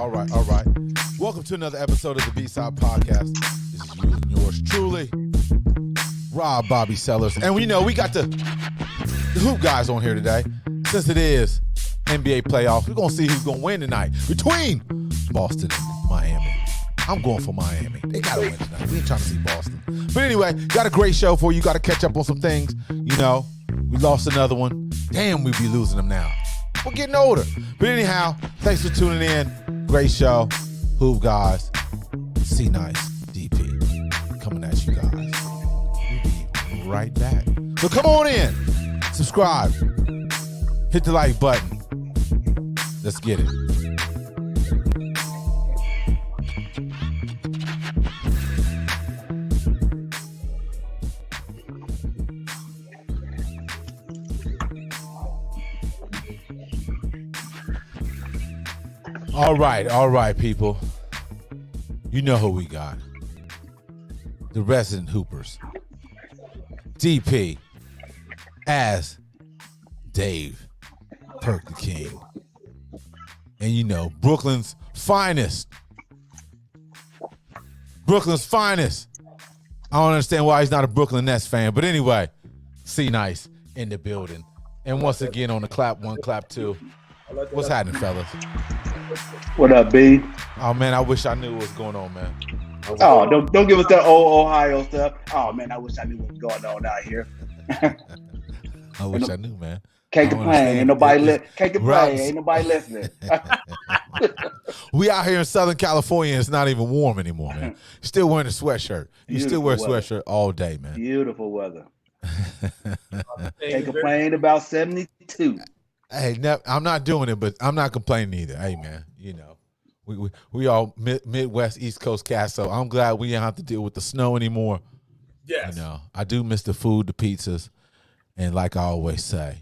All right. Welcome to another episode of the B-Side Podcast. This is you and yours truly, Rob Bobby Sellers. And we got the hoop guys on here today. Since it is NBA playoffs, we're going to see who's going to win tonight between Boston and Miami. I'm going for Miami. They got to win tonight. We ain't trying to see Boston. But anyway, got a great show for you. Got to catch up on some things. We lost another one. Damn, we be losing them now. We're getting older. But anyhow, thanks for tuning in. Great show. Hoop guys. C Nice. DP. Coming at you guys. We'll be right back. So come on in. Subscribe. Hit the like button. Let's get it. All right, people. You know who we got. The resident hoopers. DP as Dave Perk the King. And Brooklyn's finest. Brooklyn's finest. I don't understand why he's not a Brooklyn Nets fan. But anyway, C Nice in the building. And once again on the clap one, clap two. What's happening, fellas? What up, B? Oh man, I wish I knew what was going on, man. Oh, don't give us that old Ohio stuff. Oh man, I wish I knew what was going on out here. I wish I knew, man. Can't complain. Ain't nobody can't complain. Ain't nobody listening. We out here in Southern California, and it's not even warm anymore, man. Still wearing a sweatshirt. You still wear a sweatshirt all day, man. Beautiful weather. Can't complain about 72. Hey, I'm not doing it, but I'm not complaining either. Hey, man, we all Midwest, East Coast cast, so I'm glad we don't have to deal with the snow anymore. Yes. I do miss the food, the pizzas, and like I always say,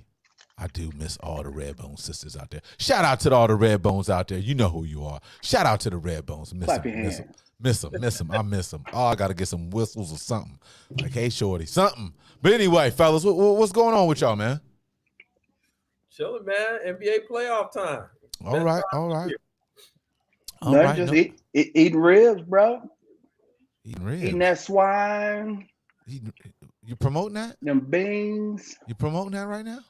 I do miss all the Redbone sisters out there. Shout out to all the Redbones out there. You know who you are. Shout out to the Redbones. Miss them. I miss them. Oh, I got to get some whistles or something. Like, hey, shorty, something. But anyway, fellas, what's going on with y'all, man? Chilling, man. NBA playoff time. All right. Eating ribs, bro. Eating ribs. Eating that swine. You promoting that? Them beans. You promoting that right now?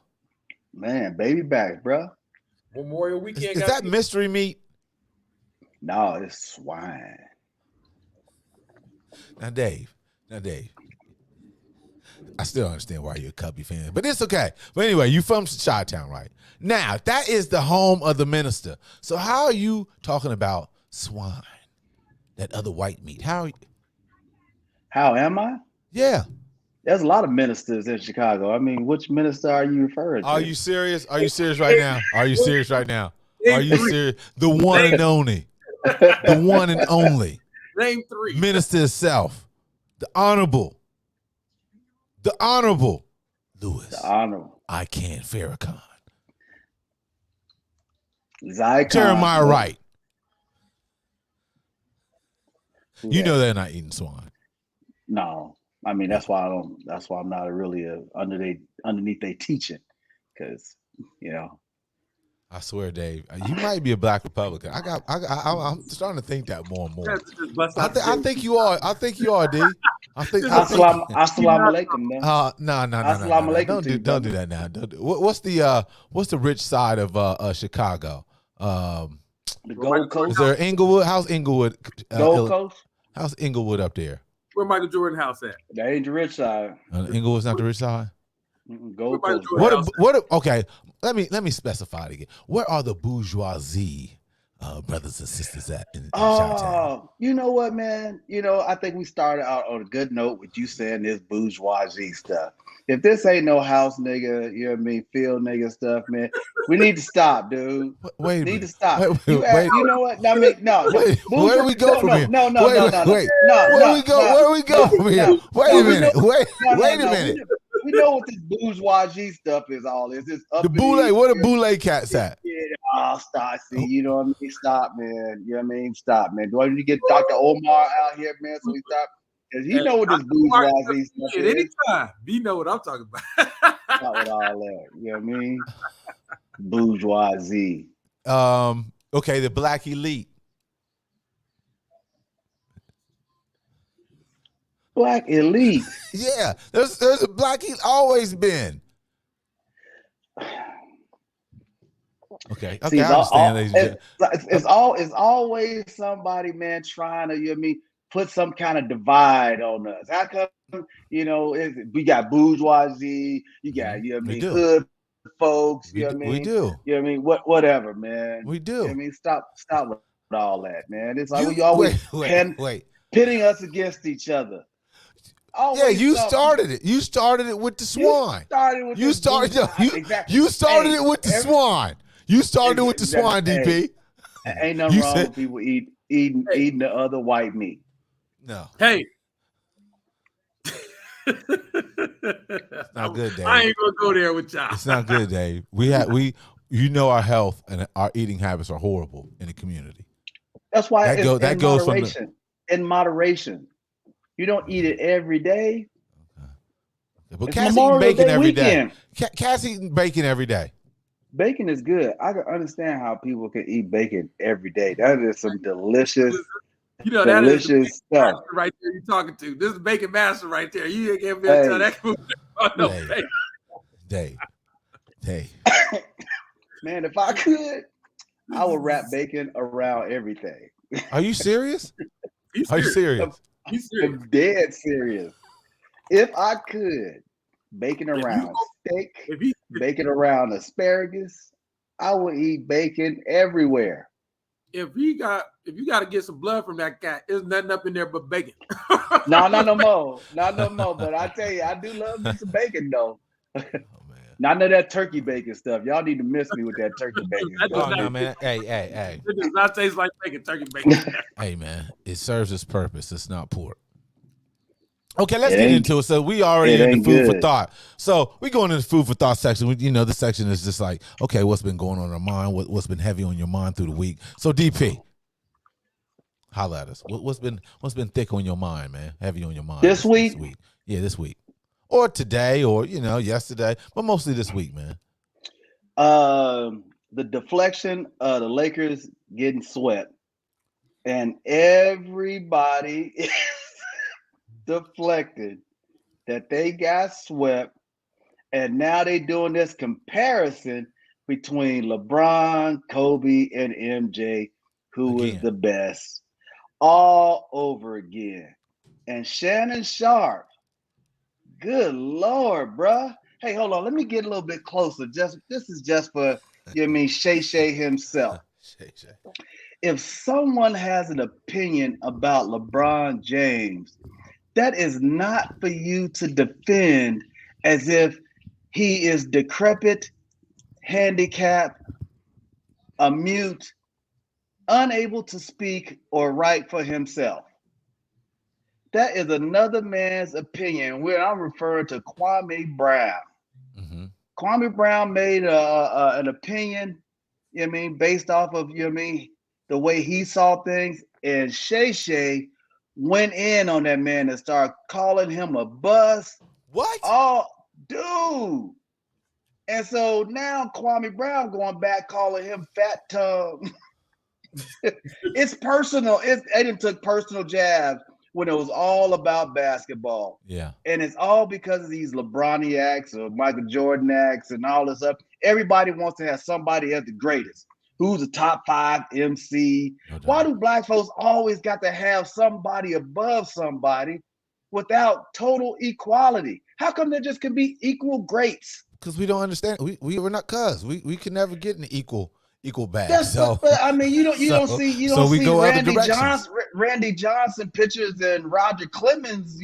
Man, baby back, bro. Memorial Weekend. Is that mystery meat? No, it's swine. Now, Dave. I still don't understand why you're a Cubby fan, but it's okay. But anyway, you from Chi-Town, right? Now, that is the home of the minister. So how are you talking about swine, that other white meat? How am I? Yeah. There's a lot of ministers in Chicago. I mean, which minister are you referring to? Are you serious? Are you serious right now? Are you serious? The one and only. The one and only. Name three. Minister itself. The Honorable Louis. The Honorable. I can't Farrakhan. Zycon. Jeremiah Wright. You know they're not eating swine. No. I mean, that's why I'm not really underneath their teaching. Because, I swear, Dave, you might be a black Republican. I'm starting to think that more and more. I think you are. D. Assalamu alaikum, man. No. Don't do that now. What's the rich side of Chicago? The Gold Coast. Is there Inglewood? How's Inglewood? Gold Coast. How's Inglewood up there? Where Michael Jordan house at? That ain't the rich side. Inglewood's not the rich side. Gold Coast. Okay, let me specify it again. Where are the bourgeoisie brothers and sisters at in Chi-Town? You know what, man? I think we started out on a good note with you saying this bourgeoisie stuff. If this ain't no house nigga, you know what I mean, field nigga stuff, man, we need to stop, dude. Wait a minute. Need to stop. Wait. You know what? I mean, no. Where do we go from here? No. Where do we go from here? Wait a minute. Wait a minute. We know what this bourgeoisie stuff is. All is this the boule. Where the boule cats at? Yeah, stop. See, you know what I mean? Stop, man. You know what I mean? Stop, man. Do I need to get Dr. Omar out here, man? So we stop. Because he know what this bourgeoisie stuff is. Anytime. You know what I'm talking about. Not with all that. You know what I mean? Bourgeoisie. Okay, the black elite. Black elite. Yeah, there's a black elite always been. Okay, See, I understand, ladies and gentlemen. it's always somebody, man, trying to, you know what I mean, put some kind of divide on us. How come, we got bourgeoisie, you got, you know what I We mean, do. hood folks, you know what I We mean? do. You know what I mean? Whatever, man. We You know what I do. mean? Stop with all that, man. It's like You we always wait. pitting us against each other. Yeah, Always you something. started it. You started it with the swine. You started with the swine. You started with the swine, DP. Ain't nothing wrong with people eating the other white meat. No. Hey. It's not good, Dave. I ain't gonna go there with y'all. It's not good, Dave. Our health and our eating habits are horrible in the community. That's why that goes in moderation. You don't eat it every day. Okay. But Cass eating bacon every day. Cass eating bacon every day. Bacon is good. I can understand how people can eat bacon every day. That is some delicious, delicious stuff right there. You're talking to this is Bacon Master right there. You can't be able to tell that. Dave. Man, if I could, I would wrap bacon around everything. Are you serious? Are you serious? I'm dead serious. If I could, bacon around steak, bacon around asparagus, I would eat bacon everywhere. If you got to get some blood from that cat, there's nothing up in there but bacon. No, not no more. Not no more. But I tell you, I do love me some bacon though. Oh, man. None of that turkey bacon stuff. Y'all need to miss me with that turkey bacon. Oh no, man. Hey. It does not taste like bacon, turkey bacon. Hey, man. It serves its purpose. It's not pork. Okay, let's get into it. So we already in the food for thought. So we going into the food for thought section. This section is just like, okay, what's been going on in our mind? What's been heavy on your mind through the week? So DP, holla at us. What's been thick on your mind, man? Heavy on your mind this week? Yeah, this week, or today, or yesterday, but mostly this week, man. The deflection of the Lakers getting swept, and everybody is deflected that they got swept, and now they doing this comparison between LeBron, Kobe, and MJ, who was the best, all over again. And Shannon Sharp, good Lord, bruh. Hey, hold on. Let me get a little bit closer. This is just for Shay himself. Shay. If someone has an opinion about LeBron James, that is not for you to defend as if he is decrepit, handicapped, a mute, unable to speak or write for himself. That is another man's opinion. Where I'm referring to Kwame Brown. Mm-hmm. Kwame Brown made an opinion, based off of, the way he saw things. And Shay went in on that man and started calling him a bust. What? Oh, dude. And so now Kwame Brown going back calling him fat tongue. It's personal. Aiden took personal jabs when it was all about basketball. Yeah. And it's all because of these LeBroniacs or Michael Jordaniacs and all this stuff. Everybody wants to have somebody as the greatest. Who's a top 5 MC? No, why do black folks always got to have somebody above somebody without total equality? How come there just can be equal greats? Because we don't understand. We're not cuz. We can never get an equal bag. But I mean, you don't see Randy Johnson pictures and Roger Clemens,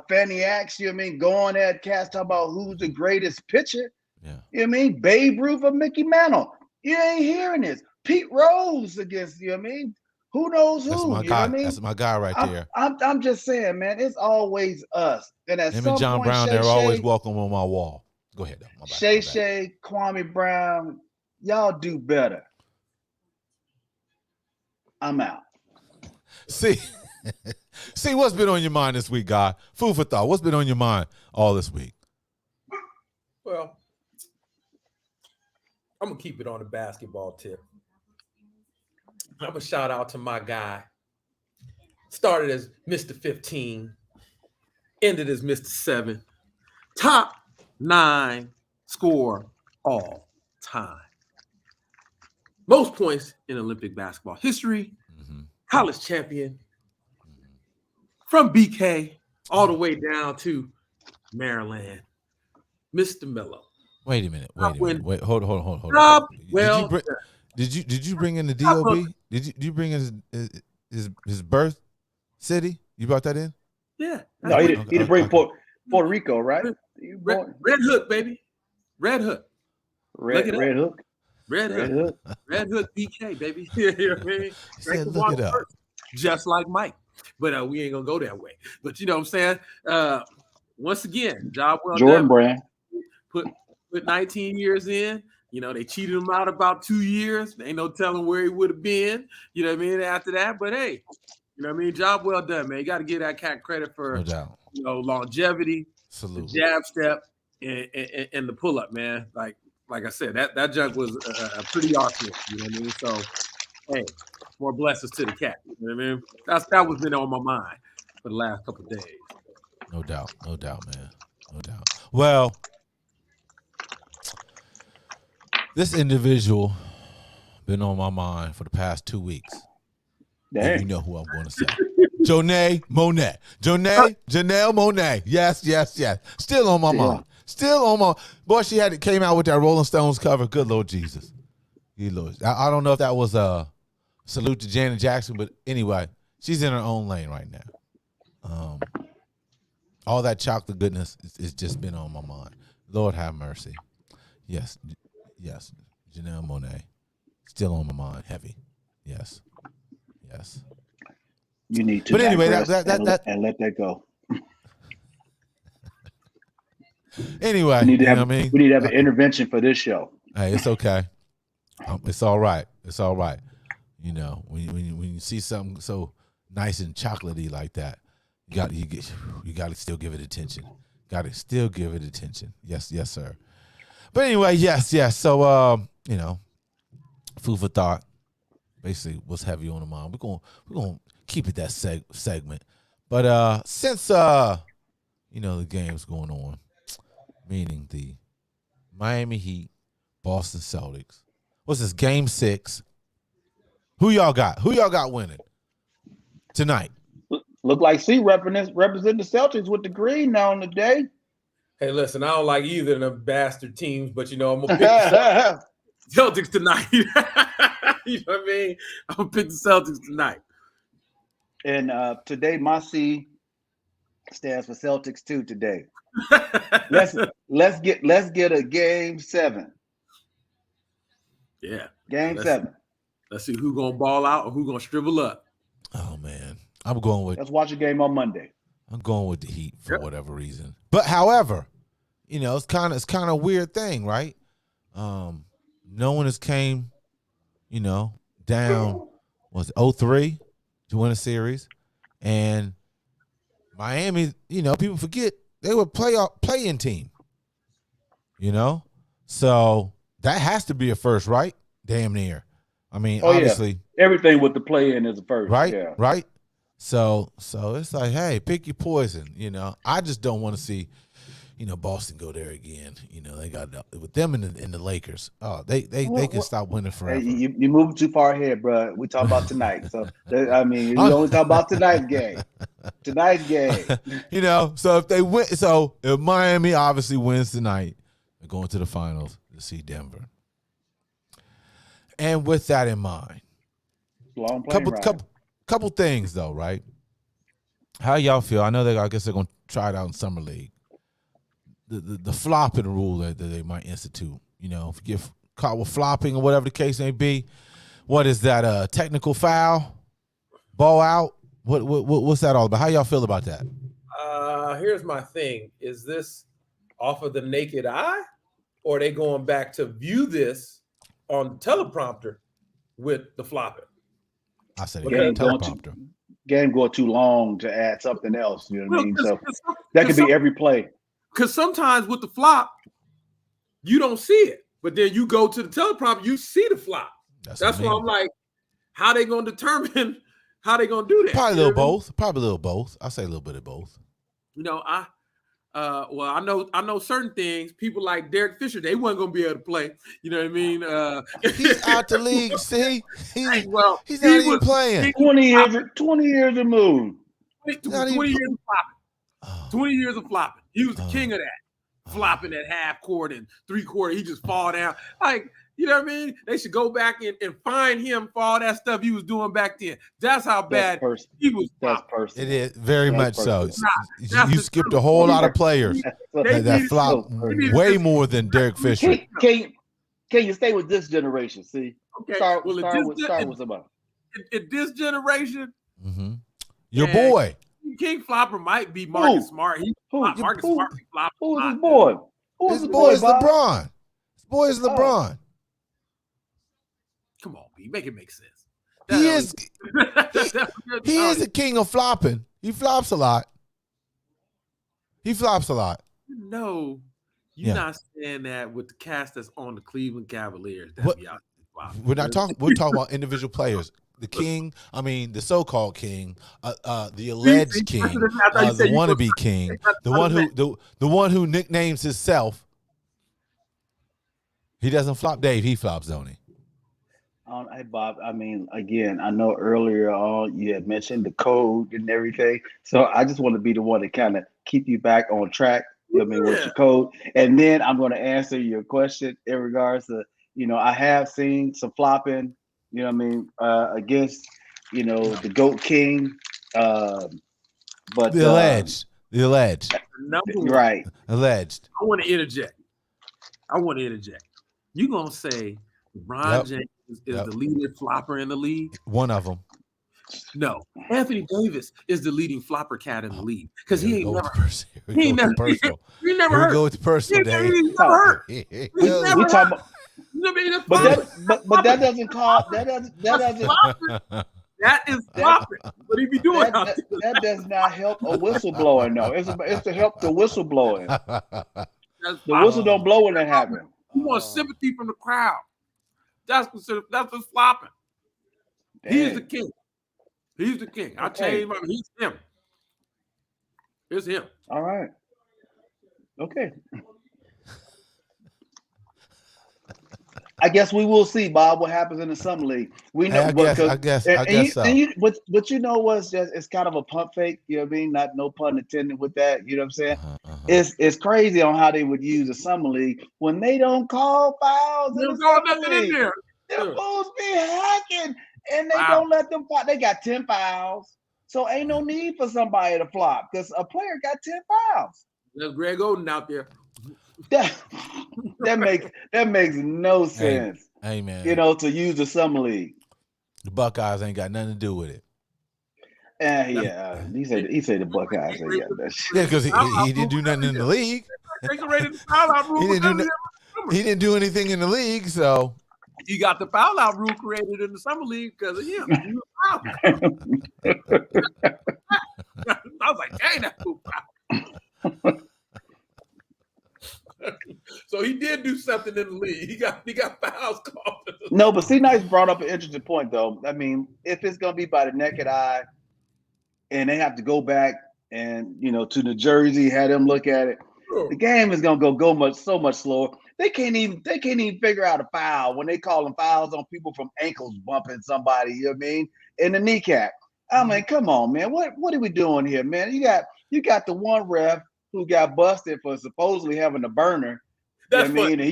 Fanny Axe, going at cats talking about who's the greatest pitcher. Yeah. Babe Ruth or Mickey Mantle. You ain't hearing this. Pete Rose against, who knows who? That's my guy. That's my guy right there. I'm just saying, man, it's always us. And at him and John Brown, they're always welcome on my wall. Go ahead, though. Shay, Kwame Brown, y'all do better. I'm out. See what's been on your mind this week, guy? Food for thought. What's been on your mind all this week? Well, I'm going to keep it on the basketball tip. I'm going to shout out to my guy, Started as Mr. 15, ended as Mr. 7. Top 9 score all time. Most points in Olympic basketball history. College champion. From BK all the way down to Maryland. Mr. Mello. Wait a minute. Wait, hold on. Well, did you bring in the DOB? Did you bring in his birth city? You brought that in? Yeah. No, he didn't bring Puerto Rico, right? Red Hook, baby. Red Hook. Red Hook. Red Hook. Red Hook BK, baby. You know what I mean? Said, look it up. First, just like Mike. But we ain't gonna go that way. But you know what I'm saying? Once again, job well Jordan done. Brand. Put 19 years in. You know, they cheated him out about 2 years. Ain't no telling where he would have been. You know what I mean? After that, but hey, you know what I mean? Job well done, man. You got to give that cat credit for longevity, Salute. the jab step, and the pull up, man. Like I said, that junk was a pretty awesome. You know what I mean? So, hey, more blessings to the cat. You know what I mean? That was been on my mind for the last couple of days. No doubt, man. No doubt. Well, this individual been on my mind for the past 2 weeks. And you know who I'm going to say. Janelle Monáe. Yes. Still on my mind. Boy, she came out with that Rolling Stones cover. Good Lord Jesus. I don't know if that was a salute to Janet Jackson, but anyway, she's in her own lane right now. All that chocolate goodness is just been on my mind. Lord have mercy. Yes, Janelle Monáe. Still on my mind. Heavy. Yes. You need to. But anyway, and let that go. Anyway, we need to have an intervention for this show. Hey, it's okay. It's all right. You know, when you see something so nice and chocolatey like that, you got to still give it attention. Yes, sir. But anyway, yes. So food for thought. Basically, what's heavy on the mind. We're gonna keep it that segment. But since the game's going on, meaning the Miami Heat, Boston Celtics. What's this, game 6? Who y'all got winning tonight? Look like C represent the Celtics with the green now on the day. Hey, listen, I don't like either of them bastard teams, but I'm gonna pick the Celtics tonight. You know what I mean? I'm gonna pick the Celtics tonight. And today, my C stands for Celtics too. Today, let's get a game 7. Yeah, game 7. Let's see who's gonna ball out or who's gonna shrivel up. Oh man, I'm going with. Let's watch a game on Monday. I'm going with the Heat for whatever reason. But however, it's kind of a weird thing, right? No one has came, down, was it 0-3 to win a series. And Miami, people forget they were play-in team. So that has to be a first, right? Damn near. I mean, obviously. Yeah. Everything with the play-in is a first. Right, yeah. Right. So it's like, hey, pick your poison. I just don't want to see, Boston go there again. They got with them in the Lakers. Oh, they can stop winning forever. Hey, you moving too far ahead, bro. We talk about tonight. So we only talk about tonight's game. So if they win, if Miami obviously wins tonight, they're going to the finals to see Denver. And with that in mind, long plane ride. Couple things though, right? How y'all feel? I know I guess they're gonna try it out in summer league. The flopping rule that they might institute. If you get caught with flopping or whatever the case may be, what is that? A technical foul? Ball out? What's that all about? How y'all feel about that? Here's my thing: is this off of the naked eye, or are they going back to view this on the teleprompter with the flopping? I said teleprompter. Game going too long to add something else. You know what I mean? So that could be every play. Because sometimes with the flop, you don't see it, but then you go to the teleprompter, you see the flop. That's why I'm like, how they going to determine How they gonna do that? Probably a You know little what I mean? both. Probably a little both. I'll say a little bit of both. You know, well, I know certain things. People like Derek Fisher, they wasn't gonna be able to play. You know what I mean? He's out the league. See, well, he's he not even was playing. 20 years removed. 20 Not even- years of flopping. Oh. 20 years of flopping. He was the king of that. Flopping at half court and 3/4. He just fall down. Like, you know what I mean? They should go back and find him for all that stuff he was doing back then. That's how bad he was That's flopping. personal. It is very much so. That's You the skipped truth. a whole lot of players They that needed- flop they needed way this- more than Derek Fisher. Can you stay with this generation? See, Okay. start Well, with somebody. in this generation, Mm-hmm. Your Man. boy. King Flopper might be Marcus Smart. Marcus Smart be flopping. Who's a his lot. boy? Who's His his boy is Bob? LeBron. His boy is LeBron. Come on, B. Make it make sense. He is. He is the king of flopping. He flops a lot. He flops a lot. No, you're not saying that with the cast that's on the Cleveland Cavaliers. What? Be out there. We're not talking. We're talking about individual players. The king. I mean, the so-called king. The alleged king. The wannabe king. The one who nicknames himself. He doesn't flop, Dave. He flops, don't he? Hey, Bob, I mean, again, I know earlier on you had mentioned the code and everything. So I just want to be the one to kind of keep you back on track, you know what I mean, with your code. And then I'm going to answer your question in regards to, I have seen some flopping, you know what I mean, against, the GOAT King. But The alleged. Right. Alleged. I want to interject. You're going to say LeBron James is the leading flopper in the league? One of them. No. Anthony Davis is the leading flopper cat in the league because he ain't never He never hurt. He never go with the personal, Dave. He's never hurt. He's never hurt. But that doesn't call that is flopping. What he be doing out there? That does not help a whistleblowing, though. It's to help the whistleblowing. The whistle don't blow when that happens. He wants sympathy from the crowd. That's what's flopping. Dang. He's the king. He's the king. I changed my. He's him. It's him. All right. Okay. I guess we will see, Bob, what happens in the summer league. We know. I guess so. But you know what's just it's kind of a pump fake. You know what I mean? Not no pun intended with that. You know what I'm saying? It's crazy on how they would use the summer league when they don't call fouls. There's nothing in there. They're supposed to be hacking, and they don't let them flop. They got 10 fouls, so ain't no need for somebody to flop because a player got 10 fouls. There's Greg Oden out there. That makes no sense. Hey man, to use the summer league. The Buckeyes ain't got nothing to do with it. He said the Buckeyes ain't got that shit. Yeah, because he didn't do nothing in the league. He didn't do anything in the league, so he got the foul out rule created in the summer league because of him. I was like, dang, that's cool foul. So he did do something in the league. He got fouls called. No, but C-Nice brought up an interesting point, though. I mean, if it's going to be by the naked eye, and they have to go back and to New Jersey, have them look at it, the game is going to go so much slower. They can't even figure out a foul when they call them fouls on people from ankles bumping somebody. You know what I mean? In the kneecap. I mean, come on, man. What are we doing here, man? You got the one ref who got busted for supposedly having a burner. That's you know what I mean? And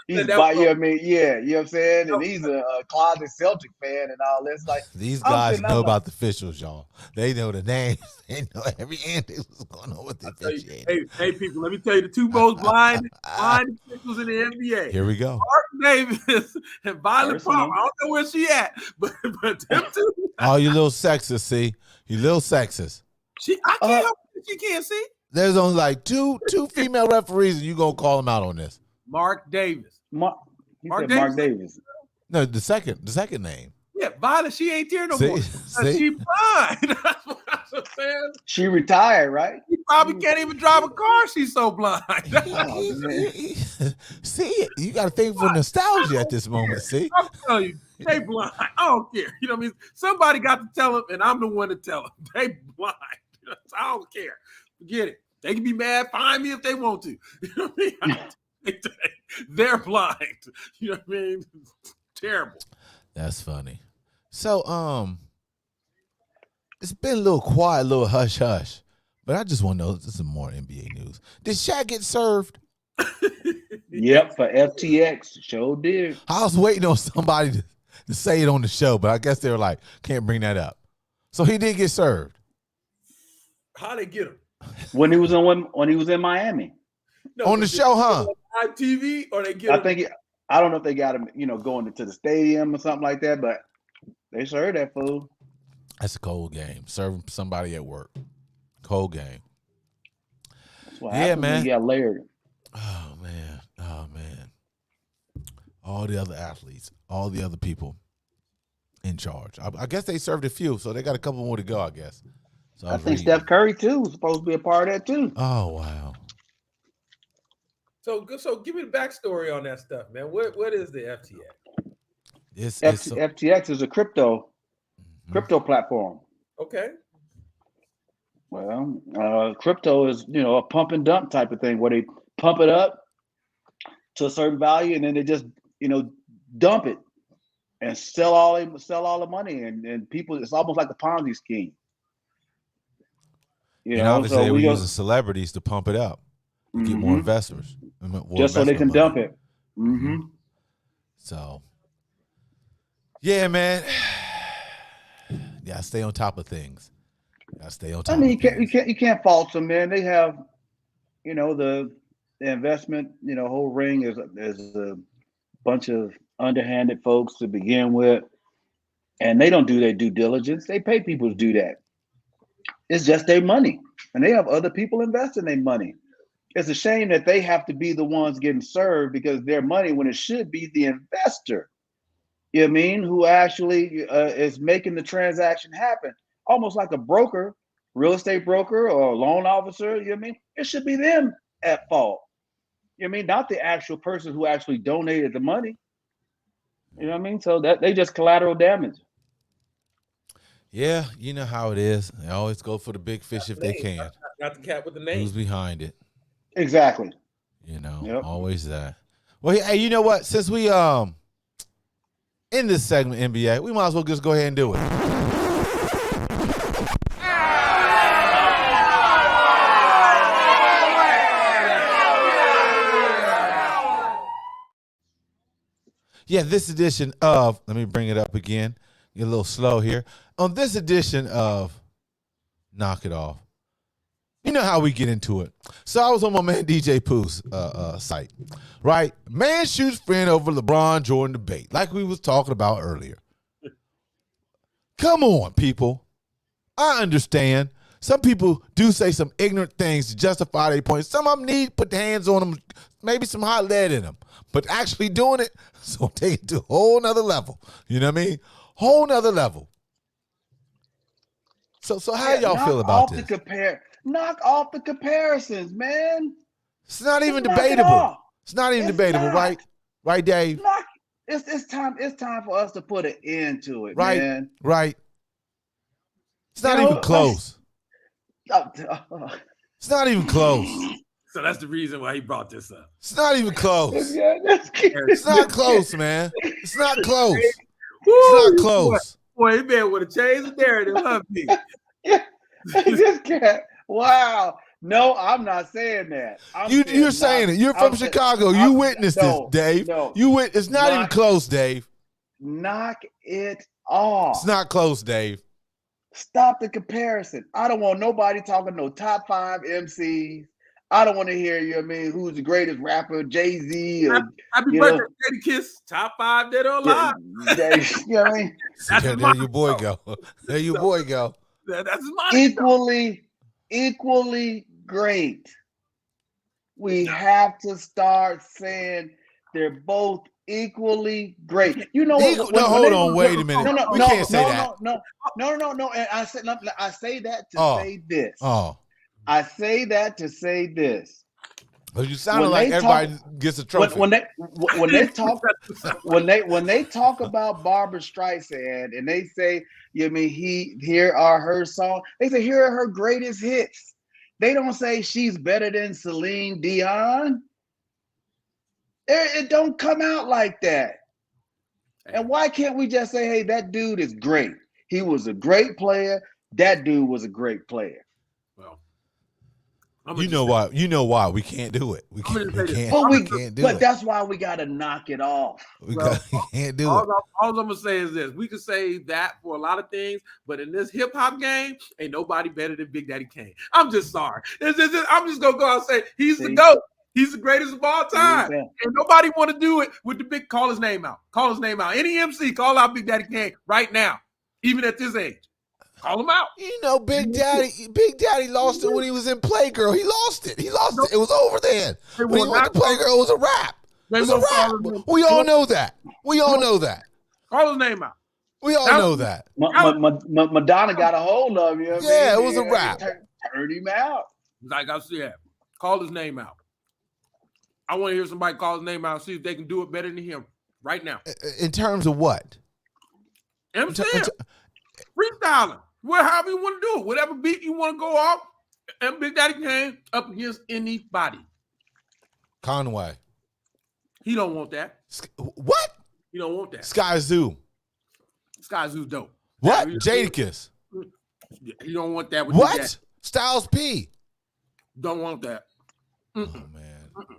he's by, you know what I mean? Yeah, you know what I'm saying? And he's a closet Celtic fan and all this. Like these guys know about the officials, y'all. They know the names. They know every antic what's going on with the officiating. Hey, people, let me tell you the two most blind officials in the NBA. Here we go. Mark Davis and Violet Palmer. I don't know where she at, but them two. Oh, you little sexist, see? You little sexist. I can't help it. She can't see. There's only like two female referees, and you gonna call them out on this. Mark Davis. Mark Davis. No, the second name. Yeah, Violet, she ain't there no more. She blind. That's what I'm saying. She retired, right? She probably can't even drive a car. She's so blind. See, you got to think for nostalgia at this moment. See, I'm telling you, they blind. I don't care. You know what I mean? Somebody got to tell them, and I'm the one to tell them. They blind. I don't care. Forget it. They can be mad. Find me if they want to. You know what I mean? They're blind. You know what I mean? Terrible. that's funny. So, it's been a little quiet, a little hush hush, but I just want to know. This is more NBA news. Did Shaq get served? Yep, for FTX, sure did. I was waiting on somebody to say it on the show, but I guess they were like, can't bring that up. So he did get served. How they get him? When he was in Miami. No, on the show, huh? On TV, or they get him? I don't know if they got him, going into the stadium or something like that, but they served that fool. That's a cold game. Serving somebody at work. Cold game. That's what happens when you got layered. Oh, man. All the other athletes, all the other people in charge. I guess they served a few, so they got a couple more to go, I guess. So I think Steph Curry, too, was supposed to be a part of that, too. Oh, wow. So give me the backstory on that stuff, man. What is the FTX? FTX is a crypto platform. Okay. Well, crypto is, a pump and dump type of thing where they pump it up to a certain value and then they just, dump it and sell all the money and people. It's almost like a Ponzi scheme. Obviously they were using celebrities to pump it up, get more investors, just so they can dump it. Mm-hmm. So, yeah, man. Yeah, stay on top of things. I mean, you can't fault them, man. They have, the investment, whole ring is a bunch of underhanded folks to begin with, and they don't do their due diligence. They pay people to do that. It's just their money, and they have other people investing their money. It's a shame that they have to be the ones getting served because their money, when it should be the investor, who actually is making the transaction happen. Almost like a broker, real estate broker or a loan officer, it should be them at fault. Not the actual person who actually donated the money. So that they just collateral damage. Yeah, you know how it is. They always go for the big fish if they can. Not the cat with the name. Who's behind it? Exactly. Always that. Well, hey, you know what? Since we in this segment, NBA, we might as well just go ahead and do it. Yeah, this edition of, let me bring it up again. Get a little slow here. On this edition of Knock It Off, you know how we get into it. So I was on my man DJ Pooh's site, right? Man shoots friend over LeBron Jordan debate, like we was talking about earlier. Come on, people. I understand. Some people do say some ignorant things to justify their points. Some of them need to put their hands on them, maybe some hot lead in them. But actually doing it, so take it to a whole nother level. You know what I mean? Whole nother level. So how y'all feel about this? Knock off the comparisons, man. It's not even debatable. It's not even debatable, right? Right, Dave? It's time for us to put an end to it, right, man. Right. It's not even close. It's not even close. So that's the reason why he brought this up. It's not even close. It's not close, man. It's not close. It's not close. Boy, he man would have changed the narrative, huh, me? This cat. Wow. No, I'm not saying that. You're saying it. You're from Chicago. You witnessed this, Dave. It's not even close, Dave. Knock it off. It's not close, Dave. Stop the comparison. I don't want nobody talking no top 5 MCs. I don't want to hear, who's the greatest rapper, Jay-Z. Or, Happy birthday, Daddy Kiss. Top 5 dead or alive. You know what I mean? There your boy go. There your boy go. That's my equally great. We have to start saying they're both equally great. You know what? Hold on. Wait a minute. We can't say that. No. And I say that to say this. Oh. I say that to say this. But you sounded like everybody gets a trophy. When they talk about Barbara Streisand and they say, here are her songs. They say here are her greatest hits. They don't say she's better than Celine Dion. It don't come out like that. And why can't we just say, hey, that dude is great. He was a great player. That dude was a great player. Well, you know why we can't do it. We can't do it. But that's why we got to knock it off. We can't do it. All I'm gonna say is this: we can say that for a lot of things, but in this hip hop game, ain't nobody better than Big Daddy Kane. I'm just sorry. I'm just gonna go out and say he's the GOAT. He's the greatest of all time. And nobody want to do it with the big. Call his name out. Call his name out. Any MC, call out Big Daddy Kane right now, even at this age. Call him out. Big Daddy lost it when he was in Playgirl. He lost it. It was over then. When he went to Playgirl, it was a rap. It was a rap. We all know that. Call his name out. We all know that. Madonna got a hold of him. Yeah, it was a rap. Turned him out. Like I said, call his name out. I want to hear somebody call his name out, see if they can do it better than him right now. In terms of what? MCing, freestyling, however you want to do it, whatever beat you want to go off, and Big Daddy Kane up against anybody. Conway. He don't want that. What? He don't want that. Sky Zoo. Sky Zoo's dope. What? Jadakiss. He don't want that. With what? Styles P. Don't want that. Oh man.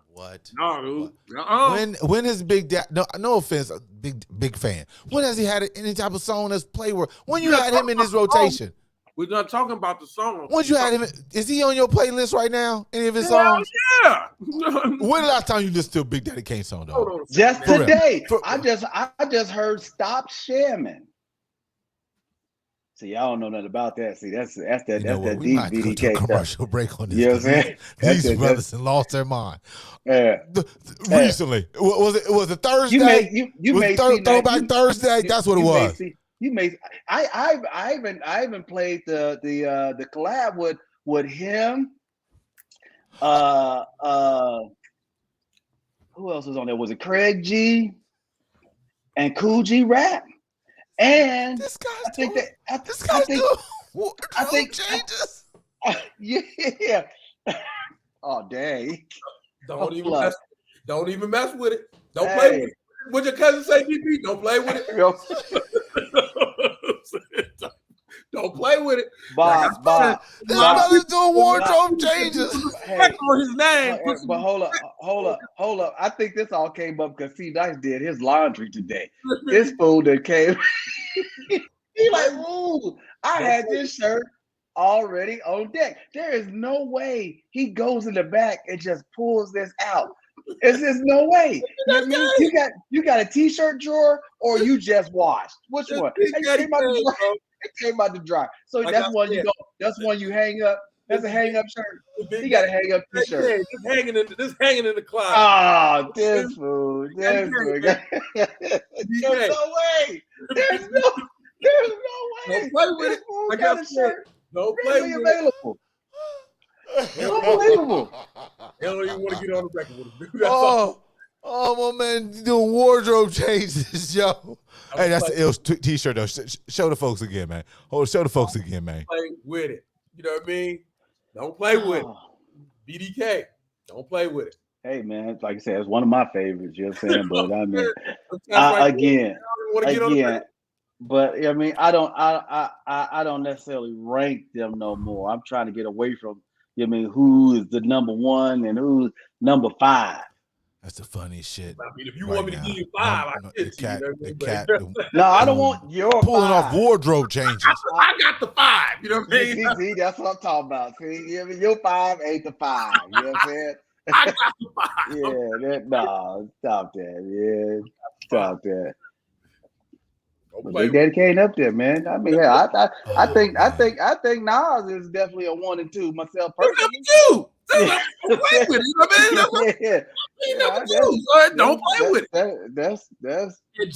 What? No, dude. When has Big Daddy? No offense, big fan. When has he had any type of song that's play where? When you had him in his rotation? We're not talking about the song. When you had him? Is he on your playlist right now? Any of his songs? Yeah. When the last time you listened to a Big Daddy Kane song, though? Just today. I just heard "Stop Shamming." See, y'all don't know nothing about that. See, that's that deep BDK stuff. Commercial break on this. You know what I'm saying? These brothers lost their mind. Yeah. Recently, was it Thursday? You may throwback Thursday. That's what it was. I even played the collab with him. Who else was on there? Was it Craig G and Cool G Rap? And this guy's I think changes. Yeah. Oh dang! Don't even mess with it. Don't play with it. What your cousin say, DP? Don't play with it. Don't play with it. Bob. This brother's doing wardrobe changes. On his name. But hold up. I think this all came up because C Dice did his laundry today. This fool that came. He like, ooh, I had this shirt already on deck. There is no way he goes in the back and just pulls this out. It's just no way. You got a t-shirt drawer or you just washed. Which one? It came out the dry. So that's one you go. That's one you hang up. That's a hang up shirt. You got to hang up t-shirt. Just hanging in the closet. Oh, this fool. There's no way. There's no way. Don't play with it. I got a shirt. Don't play with available. Unbelievable. They don't even want to get on the record with him. Oh, my man, doing wardrobe changes, yo. Hey, that's the ill t-shirt, though. Show the folks again, man. Show the folks again, man. Play with it. You know what I mean? Don't play with it. BDK. Don't play with it. Hey, man, like I said, it's one of my favorites. You know what I'm saying? But I mean, again. But I mean, I don't necessarily rank them no more. I'm trying to get away from, who is the number one and who's number 5. That's the funniest shit. I mean, if you want me to give you 5, No, I don't want your pulling 5. off wardrobe changes. I got the 5. You know what I mean? See, that's what I'm talking about. See, your 5 ain't the 5. You know what I'm saying? I got the 5. Stop that. Yeah, stop that. Big Daddy Kane up there, man. I mean, I think Nas is definitely a 1 and 2 myself personally. Don't play with it. You know what I mean? Don't play with it. That's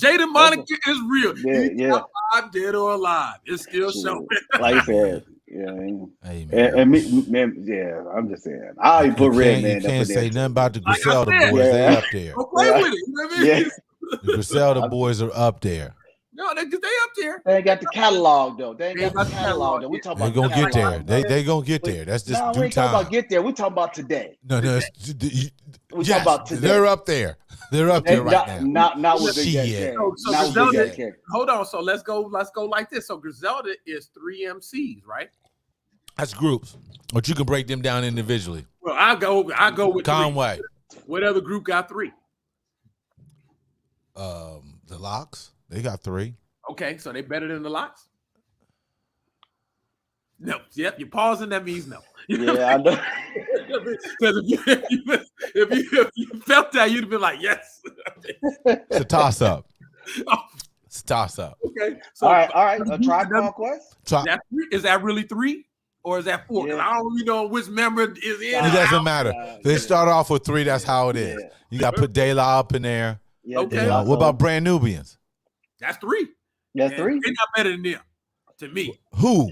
Jada Monica is real. Yeah. 5 dead or alive. It's still showing. Like I said, Hey, And man. me, man, yeah, I'm just saying. I even put Red Man You up can't in say there. nothing about the Like I Griselda said, boys. They Yeah. up there. Don't play with it. You know what I mean? Yeah. The Griselda boys are up there. No, they up there. They ain't got the catalog though. They ain't They got the catalog though. We yet. talking They're about gonna get there. catalog. They gonna get there. That's just No, we due ain't talking time. about get there. We talking about today. No, We yes, talking about today. they're up there. They're up there right now. Not with Big Daddy Shit. Kane. So Not with Big Griselda, Daddy Kane. hold on. So let's go like this. So Griselda is 3 MCs, right? That's groups, but you can break them down individually. Well, I go with Conway, 3. What other group got 3? the Locks, they got 3. Okay, so they better than the Locks? No. Yep, you're pausing. That means no. Yeah, I know. Because if you felt that, you'd have been like, yes. It's a toss up. Oh. It's a toss up. Okay. So All right. A Tribe Called Quest. Is that really 3 or is that 4? 'Cause Yeah. I don't really know which member is in. It doesn't matter. They start off with 3. That's how it is. Yeah. You got to put De La up in there. Yeah, Okay. You know, what about Brand Nubians? That's 3. That's And 3. They're not better than them, to me. Who?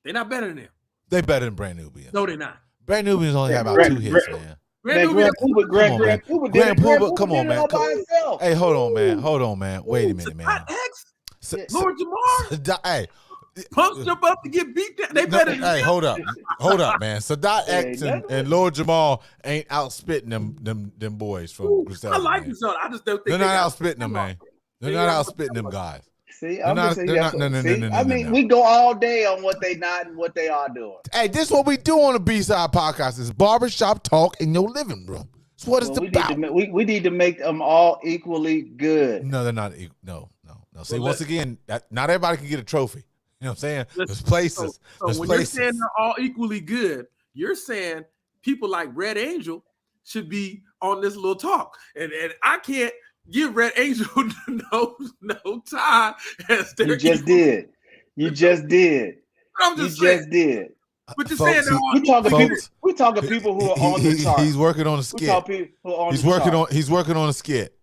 They're not better than them. They better than Brand Nubians. No, they're not. Brand Nubians only have about Grand- 2 hits, man. Man, Grand Puba Grand Puba, come on, did it man. all by himself. Hey, hold on, man. Wait a minute, man. X, S- Lord Jamar, Hey, punks jump up to get beat down. They better than hey, hold up, man. Sadat Hey, X and Lord Jamal ain't outspitting them boys from Griselda. I like man. Griselda. I just don't think They're they not got- outspitting them, man. They're not outspitting them guys. See, I'm not- just saying. they're not- no, I mean, no. we go all day on what they not and what they are doing. Hey, this is what we do on the B-Side Podcast: is barbershop talk in your living room. That's what it's Well, about. we need to make them all equally good. No, they're not. No. See, once again, not everybody can get a trophy. You know what I'm saying? There's places. So There's when places. you're saying they're all equally good, you're saying people like Red Angel should be on this little talk, and I can't give Red Angel no time. As You just did. You just did. I'm You just saying. just did. But you're Folks, saying they're all We talking Folks, people. We talking people who are on the chart. He's working on a We skit. talking people who are on He's the working chart. on. He's working on a skit.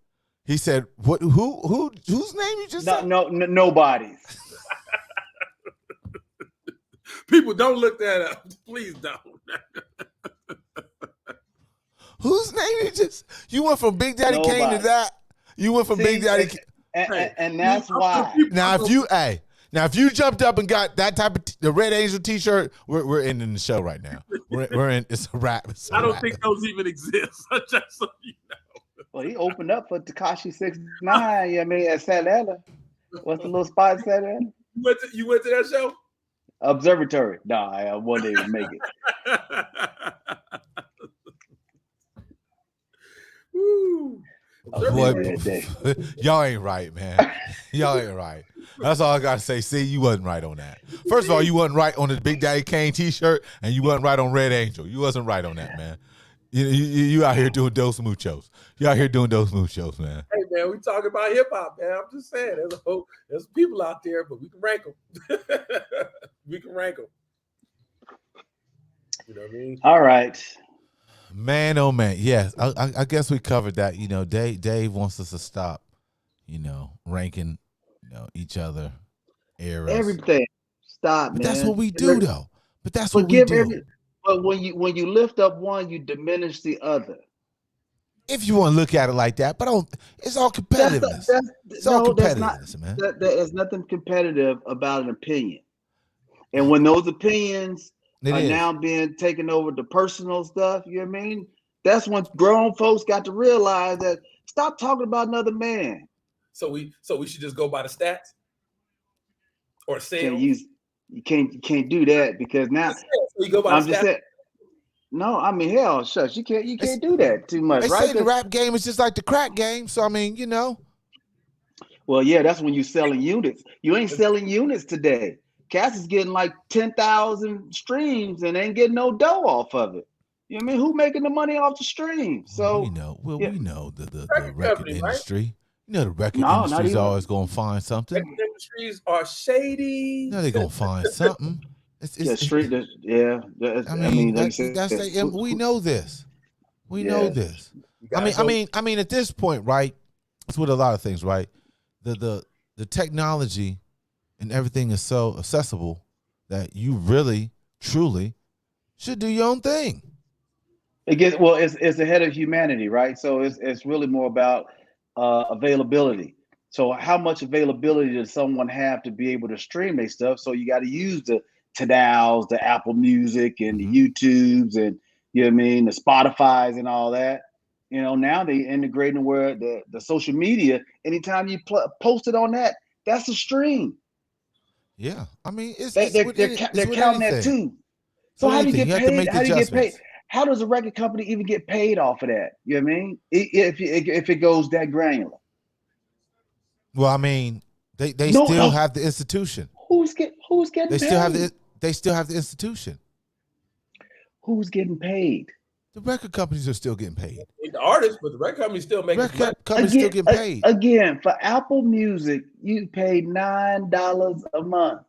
He said, "What? Whose name you just said? Nobody's. people don't look that up. Please don't. Whose name you just? You went from Big Daddy Kane to Nobody. that. You went from See, Big Daddy. and that's why. Now, if you jumped up and got that type of the Red Angel T-shirt, we're ending the show right now. We're in. It's a wrap. It's a I don't wrap. think those even exist. Just so you know. Well, he opened up for Tekashi 6ix9ine. You know what I mean, at Santa. What's the little spot in Santa? You went to that show? Observatory. Nah, I wouldn't even make it. Woo. Boy, y'all ain't right, man. Y'all ain't right. That's all I gotta say. See, you wasn't right on that. First of all, you wasn't right on the Big Daddy Kane T-shirt, and you wasn't right on Red Angel. You wasn't right on that, man. You out here doing Dos Muchos. You out here doing Dos Muchos, man. Hey man, we talking about hip hop, man. I'm just saying, there's people out there, but we can rank them. We can rank them. You know what I mean? All right. Man, oh man, yes. I guess we covered that. You know, Dave wants us to stop, ranking, each other, eras. Everything. Stop, But man. that's what we do, though. But that's what we Forgive do. But when you lift up one, you diminish the other. If you want to look at it like that, but it's all competitiveness. It's all competitiveness, man. There is nothing competitive about an opinion. And when those opinions are now being taken over to personal stuff, you know what I mean? That's when grown folks got to realize that stop talking about another man. So we should just go by the stats or sales. You can't do that because now So you go by I'm the just stats. saying. No, I mean hell, shucks. You can't do that too much, They right? say the rap game is just like the crack game. So I mean, Well, yeah, that's when you're selling units. You ain't selling units today. Cass is getting like 10,000 streams and ain't getting no dough off of it. You know what I mean? Who making the money off the stream? So we know the record company, right? industry. The record No, not industry's even. always gonna find something. Record industries are shady. They're gonna find something. I mean, we know this. We know this. I mean, at this point, right? It's with a lot of things, right? The technology and everything is so accessible that you really, truly should do your own thing. It's ahead of humanity, right? So it's really more about availability. So how much availability does someone have to be able to stream their stuff? So you got to use the Tidals, the Apple Music, and the YouTubes, and you know what I mean, the Spotify's and all that. You know, now they integrating where the social media. Anytime you post it on that, that's a stream. Yeah, I mean, They're counting that too. So how do you get paid? How do you get paid? How does a record company even get paid off of that? You know what I mean? If it goes that granular. Well, I mean, they still have the institution. Who's getting They paid? Still have the institution. Who's getting paid? The record companies are still getting paid. The artists, but the record companies still making money. Record companies still getting paid. Again, for Apple Music, you pay $9 a month.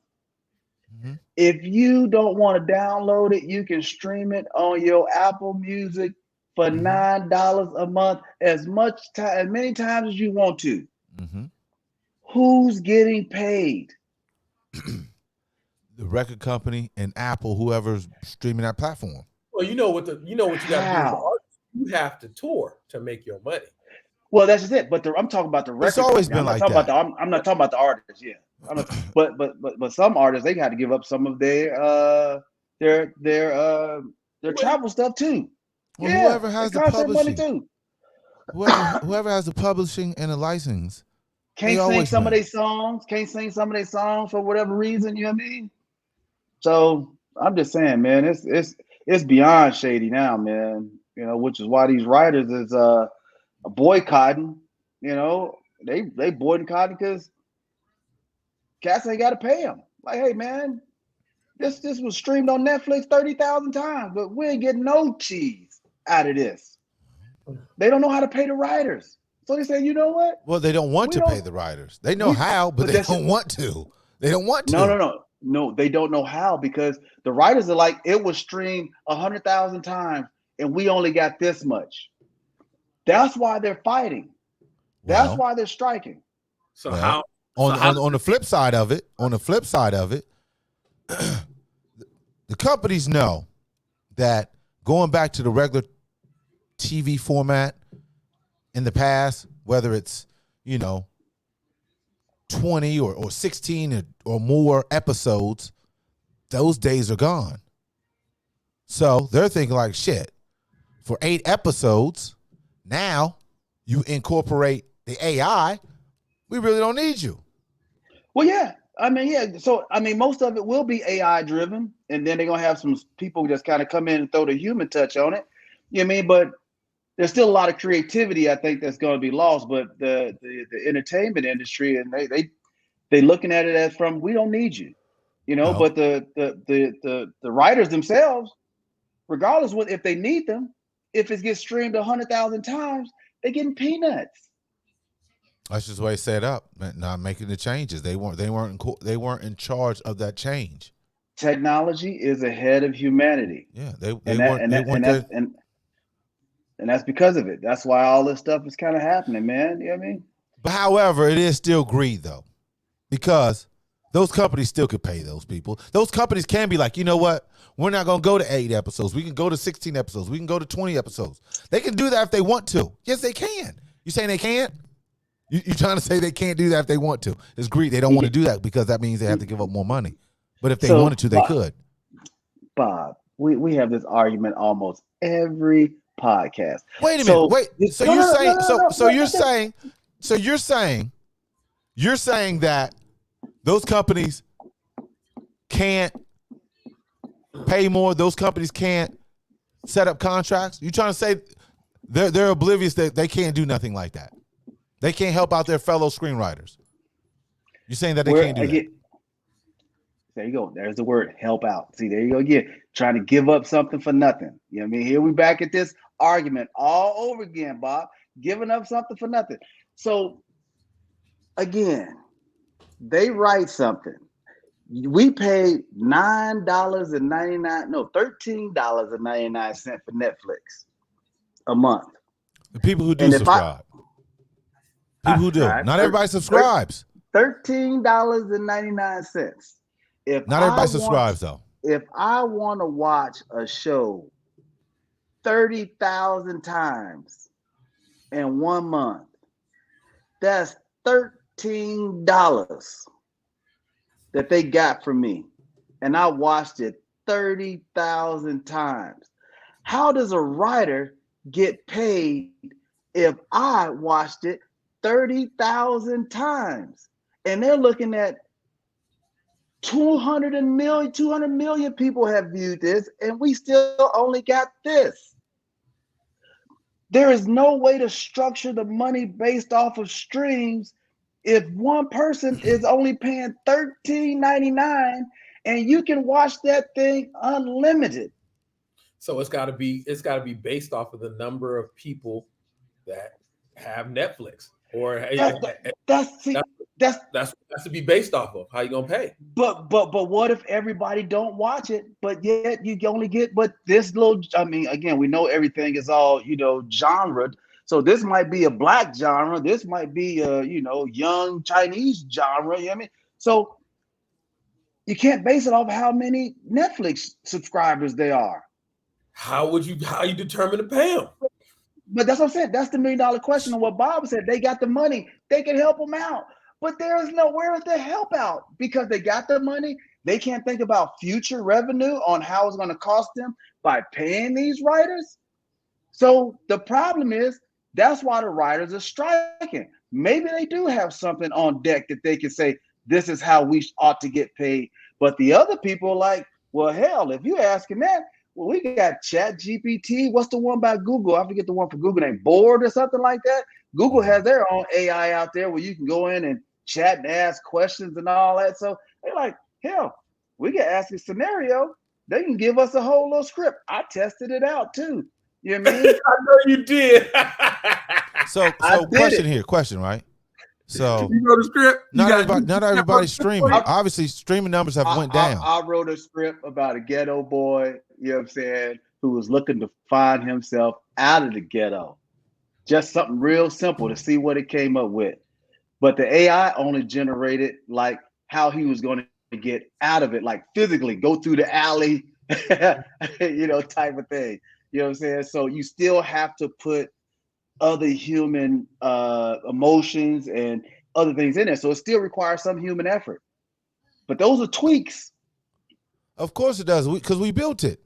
Mm-hmm. If you don't want to download it, you can stream it on your Apple Music for $9 a month, as many times as you want to. Mm-hmm. Who's getting paid? The record company and Apple, whoever's streaming that platform. Well, you know what you got to do. Artists, you have to tour to make your money. Well, that's just it. But I'm talking about the record. It's always been like that. I'm not talking about the artists. Yeah, but some artists, they got to give up some of their travel stuff too. Well, whoever has the publishing, money too. Whoever has the publishing and the license, can't sing some of their songs. Can't sing some of their songs for whatever reason. You know what I mean? So I'm just saying, man, it's beyond shady now, man. You know, which is why these writers is boycotting. You know, they boycotting because cats ain't got to pay them. Like, hey, man, this was streamed on Netflix 30,000 times, but we ain't getting no cheese out of this. They don't know how to pay the writers, so they say, you know what? Well, they don't want to pay the writers. They know how, but they don't want to. They don't want to. No, they don't know how, because the writers are like, it was streamed 100,000 times and we only got this much. That's why they're fighting. That's why they're striking. So how on the flip side of it, the companies know that going back to the regular TV format in the past, whether it's, 20 or 16 or more episodes, those days are gone. So they're thinking like, shit, for 8 episodes, now you incorporate the AI, we really don't need you. Well, yeah. I mean, yeah. So, I mean, most of it will be AI driven, and then they're going to have some people just kind of come in and throw the human touch on it. You know what I mean? But there's still a lot of creativity, I think, that's going to be lost. But the entertainment industry, and they looking at it as from, we don't need you, No. But the writers themselves, regardless if they need them, if it gets streamed 100,000 times, they're getting peanuts. That's just the way it's set up. Not making the changes. They weren't in charge of that change. Technology is ahead of humanity. Yeah, and that's because of it. That's why all this stuff is kind of happening, man. You know what I mean? But however, it is still greed, though, because those companies still could pay those people. Those companies can be like, you know what? We're not going to go to 8 episodes. We can go to 16 episodes. We can go to 20 episodes. They can do that if they want to. Yes, they can. You saying they can't? You trying to say they can't do that if they want to? It's greed. They don't want to do that because that means they have to give up more money. But if they wanted to, they could. Bob, we have this argument almost every podcast. Wait a minute. Wait. So you're saying that those companies can't pay more? Those companies can't set up contracts? You trying to say they're oblivious that they can't do nothing like that? They can't help out their fellow screenwriters. You're saying that they can't do that? There you go. There's the word, help out. See, there you go again. Trying to give up something for nothing. You know what I mean? Here we back at this argument all over again, Bob. Giving up something for nothing. So, again, they write something. We paid $13.99 for Netflix a month. The people who do subscribe. People who do. Not everybody subscribes. $13.99. If Not everybody subscribes though. If I want to watch a show 30,000 times in 1 month, that's $13 that they got from me. And I watched it 30,000 times. How does a writer get paid if I watched it 30,000 times? And they're looking at 200 million people have viewed this, and we still only got this. There is no way to structure the money based off of streams if one person is only paying $13.99 and you can watch that thing unlimited. So it's got to be based off of the number of people that have Netflix, or that's to be based off of how you gonna pay. But what if everybody don't watch it, but yet you only get this little? I mean, again, we know everything is all genre. So this might be a black genre. This might be a young Chinese genre. You know what I mean? So you can't base it off how many Netflix subscribers there are. How you determine to pay them? But that's what I'm saying. That's the $1 million question on what Bob said. They got the money. They can help them out. But there is nowhere to help out because they got the money. They can't think about future revenue on how it's going to cost them by paying these writers. So the problem is that's why the writers are striking. Maybe they do have something on deck that they can say, this is how we ought to get paid. But the other people are like, well, hell, if you're asking that, well, we got Chat GPT. What's the one by Google? I forget the one for Google named Board or something like that. Google has their own AI out there where you can go in and chat and ask questions and all that. So they're like, hell, we can ask a scenario. They can give us a whole little script. I tested it out too. You know what I mean? I know you did. So question, right? So you wrote a script. Not everybody's streaming. Obviously, streaming numbers have went down. I wrote a script about a ghetto boy, you know what I'm saying, who was looking to find himself out of the ghetto. Just something real simple to see what it came up with. But the AI only generated like how he was going to get out of it, like physically go through the alley, type of thing. You know what I'm saying? So you still have to put other human emotions and other things in there. So it still requires some human effort. But those are tweaks. Of course it does, because we built it.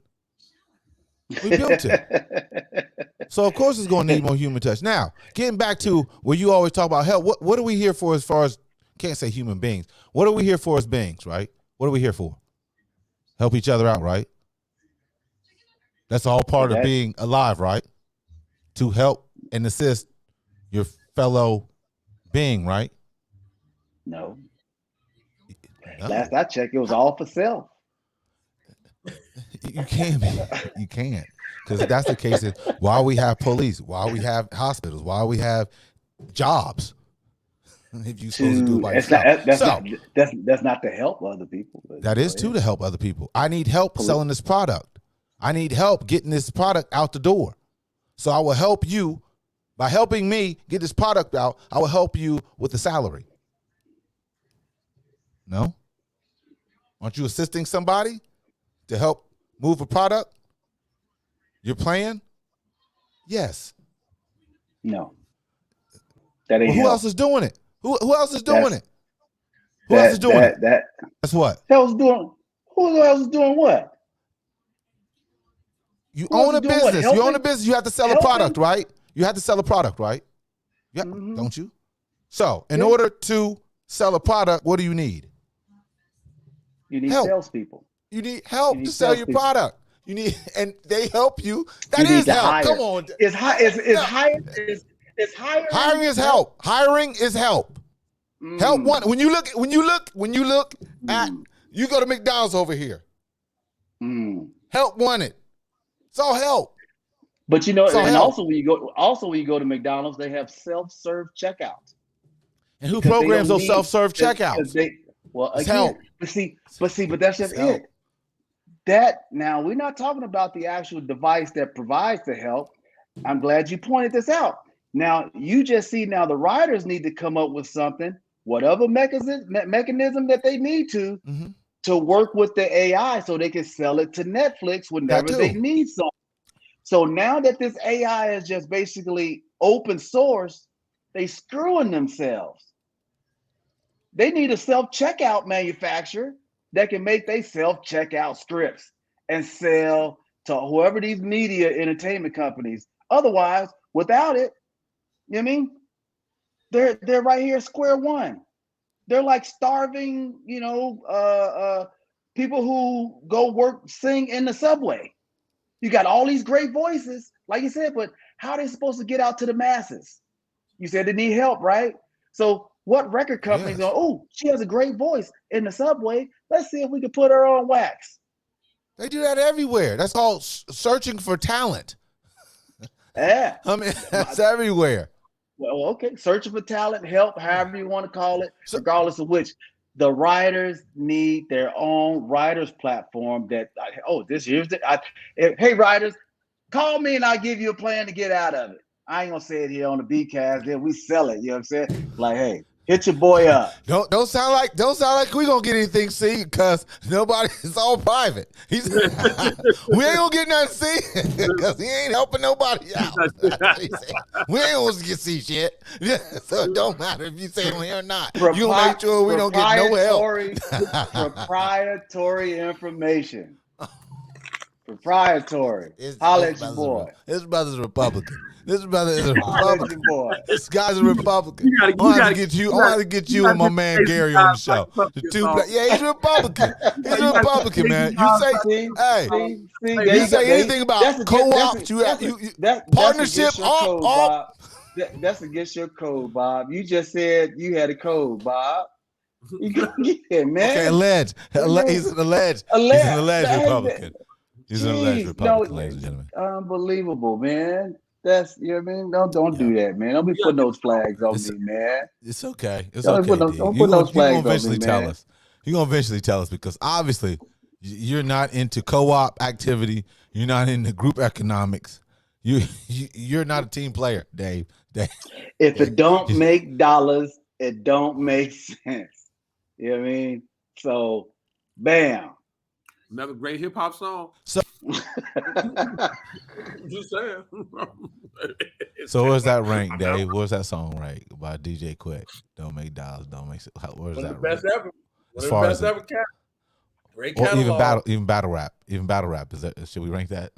We built it. So of course it's going to need more human touch. Now, getting back to where you always talk about help, what are we here for as far as, can't say human beings. What are we here for as beings, right? What are we here for? Help each other out, right? That's all part of being alive, right? To help and assist your fellow being, right? No. Last I checked, it was all for self. You can't. You can't. Because if that's the case, is why we have police, why we have hospitals, why we have jobs. If you're supposed to do it by yourself. That's not to help other people. That is too to help other people. I need help selling this product. I need help getting this product out the door. So I will help you by helping me get this product out. I will help you with the salary. No? Aren't you assisting somebody to help move a product? You're playing? Yes. No. That ain't who else is doing it? Who else is doing it? Who else is doing it? That's what? Who else is doing what? You own a business. You own a business. You have to sell a product, right? You have to sell a product, right? Yeah, don't you? So, in order to sell a product, what do you need? You need salespeople. You need help to sell your product. You need, and they help you. That is help. Hire. Come on. It's hiring. Hiring is help. Hiring is help. Help one. When you look at, you go to McDonald's over here. Help wanted. It's all help. But also when you go to McDonald's, they have self-serve checkouts. And who programs those self-serve checkouts? Help. But that's just it. Now we're not talking about the actual device that provides the help. I'm glad you pointed this out. Now you just see now the writers need to come up with something, whatever mechanism that they need to to work with the AI so they can sell it to Netflix whenever they need something. So now that this AI is just basically open source, they screwing themselves. They need a self-checkout manufacturer that can make they self-checkout scripts and sell to whoever these media entertainment companies. Otherwise, without it, you know what I mean? They're right here at square one. They're like starving, people who go sing in the subway. You got all these great voices, like you said, but how are they supposed to get out to the masses? You said they need help, right? So what record companies are, oh, she has a great voice in the subway. Let's see if we can put her on wax. They do that everywhere. That's called searching for talent. Yeah. I mean, that's everywhere. Well, okay. Searching for talent, help, however you want to call it, regardless of which. The writers need their own writers platform that, hey, writers, call me and I'll give you a plan to get out of it. I ain't going to say it here on the B-Cast. Then we sell it. You know what I'm saying? Like, hey, hit your boy up. Don't sound like we gonna get anything seen because nobody. It's all private. We ain't gonna get nothing seen because he ain't helping nobody out. We ain't gonna get see shit. So it don't matter if you say it here or not. You make sure we don't get no help. Proprietary information. Proprietary. Holla at your boy. His brother's Republican. This brother is a Republican. Boy. This guy's a Republican. I want to get you and my man Gary on the show. He's a Republican. He's a Republican, man. You say anything about co-ops, partnership, that's against your code, Bob. You just said you had a code, Bob. Yeah, man. Okay, alleged. He's an alleged. He's an alleged Republican. He's an alleged Republican, ladies and gentlemen. Unbelievable, man. That's, you know what I mean? Don't do that, man. Don't be putting those flags on me, man. It's okay. It's don't okay. Don't put those flags on me, man. You're going to eventually tell us because obviously you're not into co-op activity. You're not into group economics. You're not a team player, Dave. If it don't make dollars, it don't make sense. You know what I mean? So, bam. Another great hip hop song. So, just saying. So where's that rank, Dave? Where's that song rank by DJ Quick? Don't make dollars, don't make. Where's that? Best ever. As far as ever great catalog. Even battle rap. Is that? Should we rank that?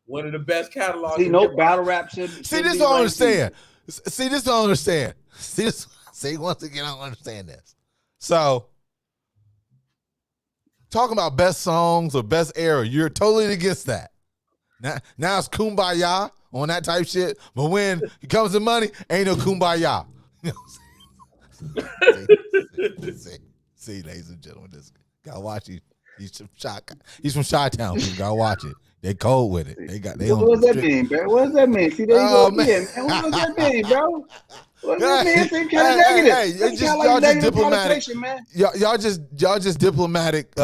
One of the best catalogs. See, no battle rap should. See, this don't understand. See, this don't understand. See, once again, I don't understand this. So, talking about best songs or best era, you're totally against that. Now it's kumbaya on that type shit. But when it comes to money, ain't no kumbaya. See, ladies and gentlemen, this gotta watch it. He's from Chi-Town. You gotta watch it. They cold with it. What does that mean, bro? What does that mean? See, there you go again. What does that mean, bro? What does that mean? It seems kind of negative. Y'all just diplomatic. Y'all just diplomatic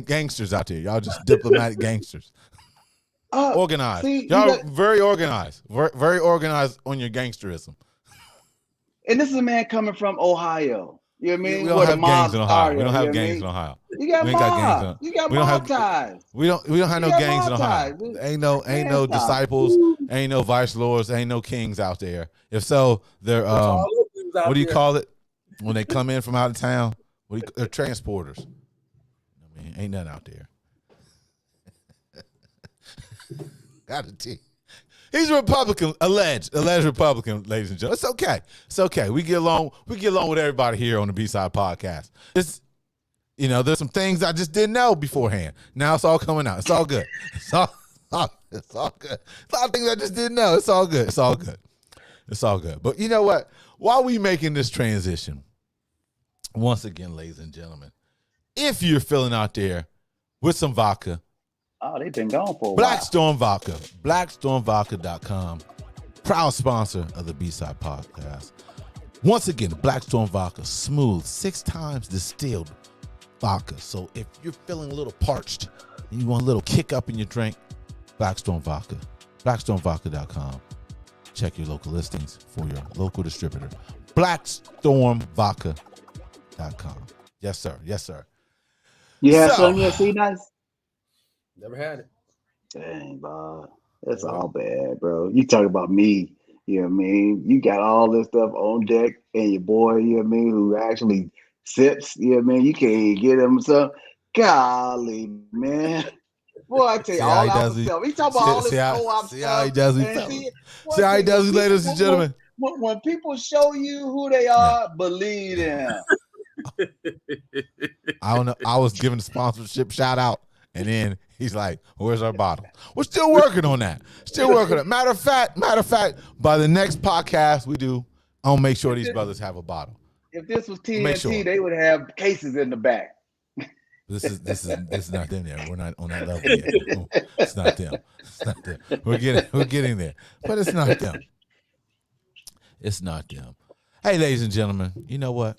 gangsters out there. Y'all just diplomatic gangsters. Organized. Y'all very organized. Very organized on your gangsterism. And this is a man coming from Ohio. You know what I mean? We don't have gangs in Ohio. We don't have gangs in Ohio. You got mob. You got mob ties. We don't have no gangs in Ohio. Ain't no disciples. Ain't no vice lords. Ain't no kings out there. If so, they're what do you call it when they come in from out of town? They're transporters. I mean, ain't nothing out there. Got to tell you. He's a Republican, alleged Republican, ladies and gentlemen. It's okay. We get along with everybody here on the B-Side Podcast. There's some things I just didn't know beforehand. Now it's all coming out. It's all good. It's all good. A lot of things I just didn't know. It's all good. But you know what? While we making this transition, once again, ladies and gentlemen, if you're feeling out there with some vodka, they've been gone for a while. Black Storm Vodka. BlackStormVodka.com. Proud sponsor of the B-Side Podcast. Once again, Black Storm Vodka. Smooth, 6 times distilled vodka. So if you're feeling a little parched and you want a little kick up in your drink, Black Storm Vodka. BlackStormVodka.com. Check your local listings for your local distributor. BlackStormVodka.com. Yes, sir. You have So, some yet? See, nice. Never had it. Dang, Bob. That's Yeah. all bad, bro. You talk about me. You know what I mean? You got all this stuff on deck, and your boy, you know what I mean, who actually sips, you know what I mean? You can't even get him some. Golly, man. Boy, I tell you, see how all he alpha does me. stuff. He talking about all this co-op See how he stuff. does me, And fellas. see, boy, See I how tell he you, does me, ladies and gentlemen. when people show you who they are, believe them. I don't know. I was giving the sponsorship shout out, and then he's like, "Where's our bottle?" We're still working on that. Still working on it. Matter of fact, by the next podcast we do, I'll make sure these brothers have a bottle. If this was Make TNT, sure. they would have cases in the back. This is not them there. We're not on that level yet. It's not them. It's not them. We're getting there, but it's not them. It's not them. Hey, ladies and gentlemen, you know what?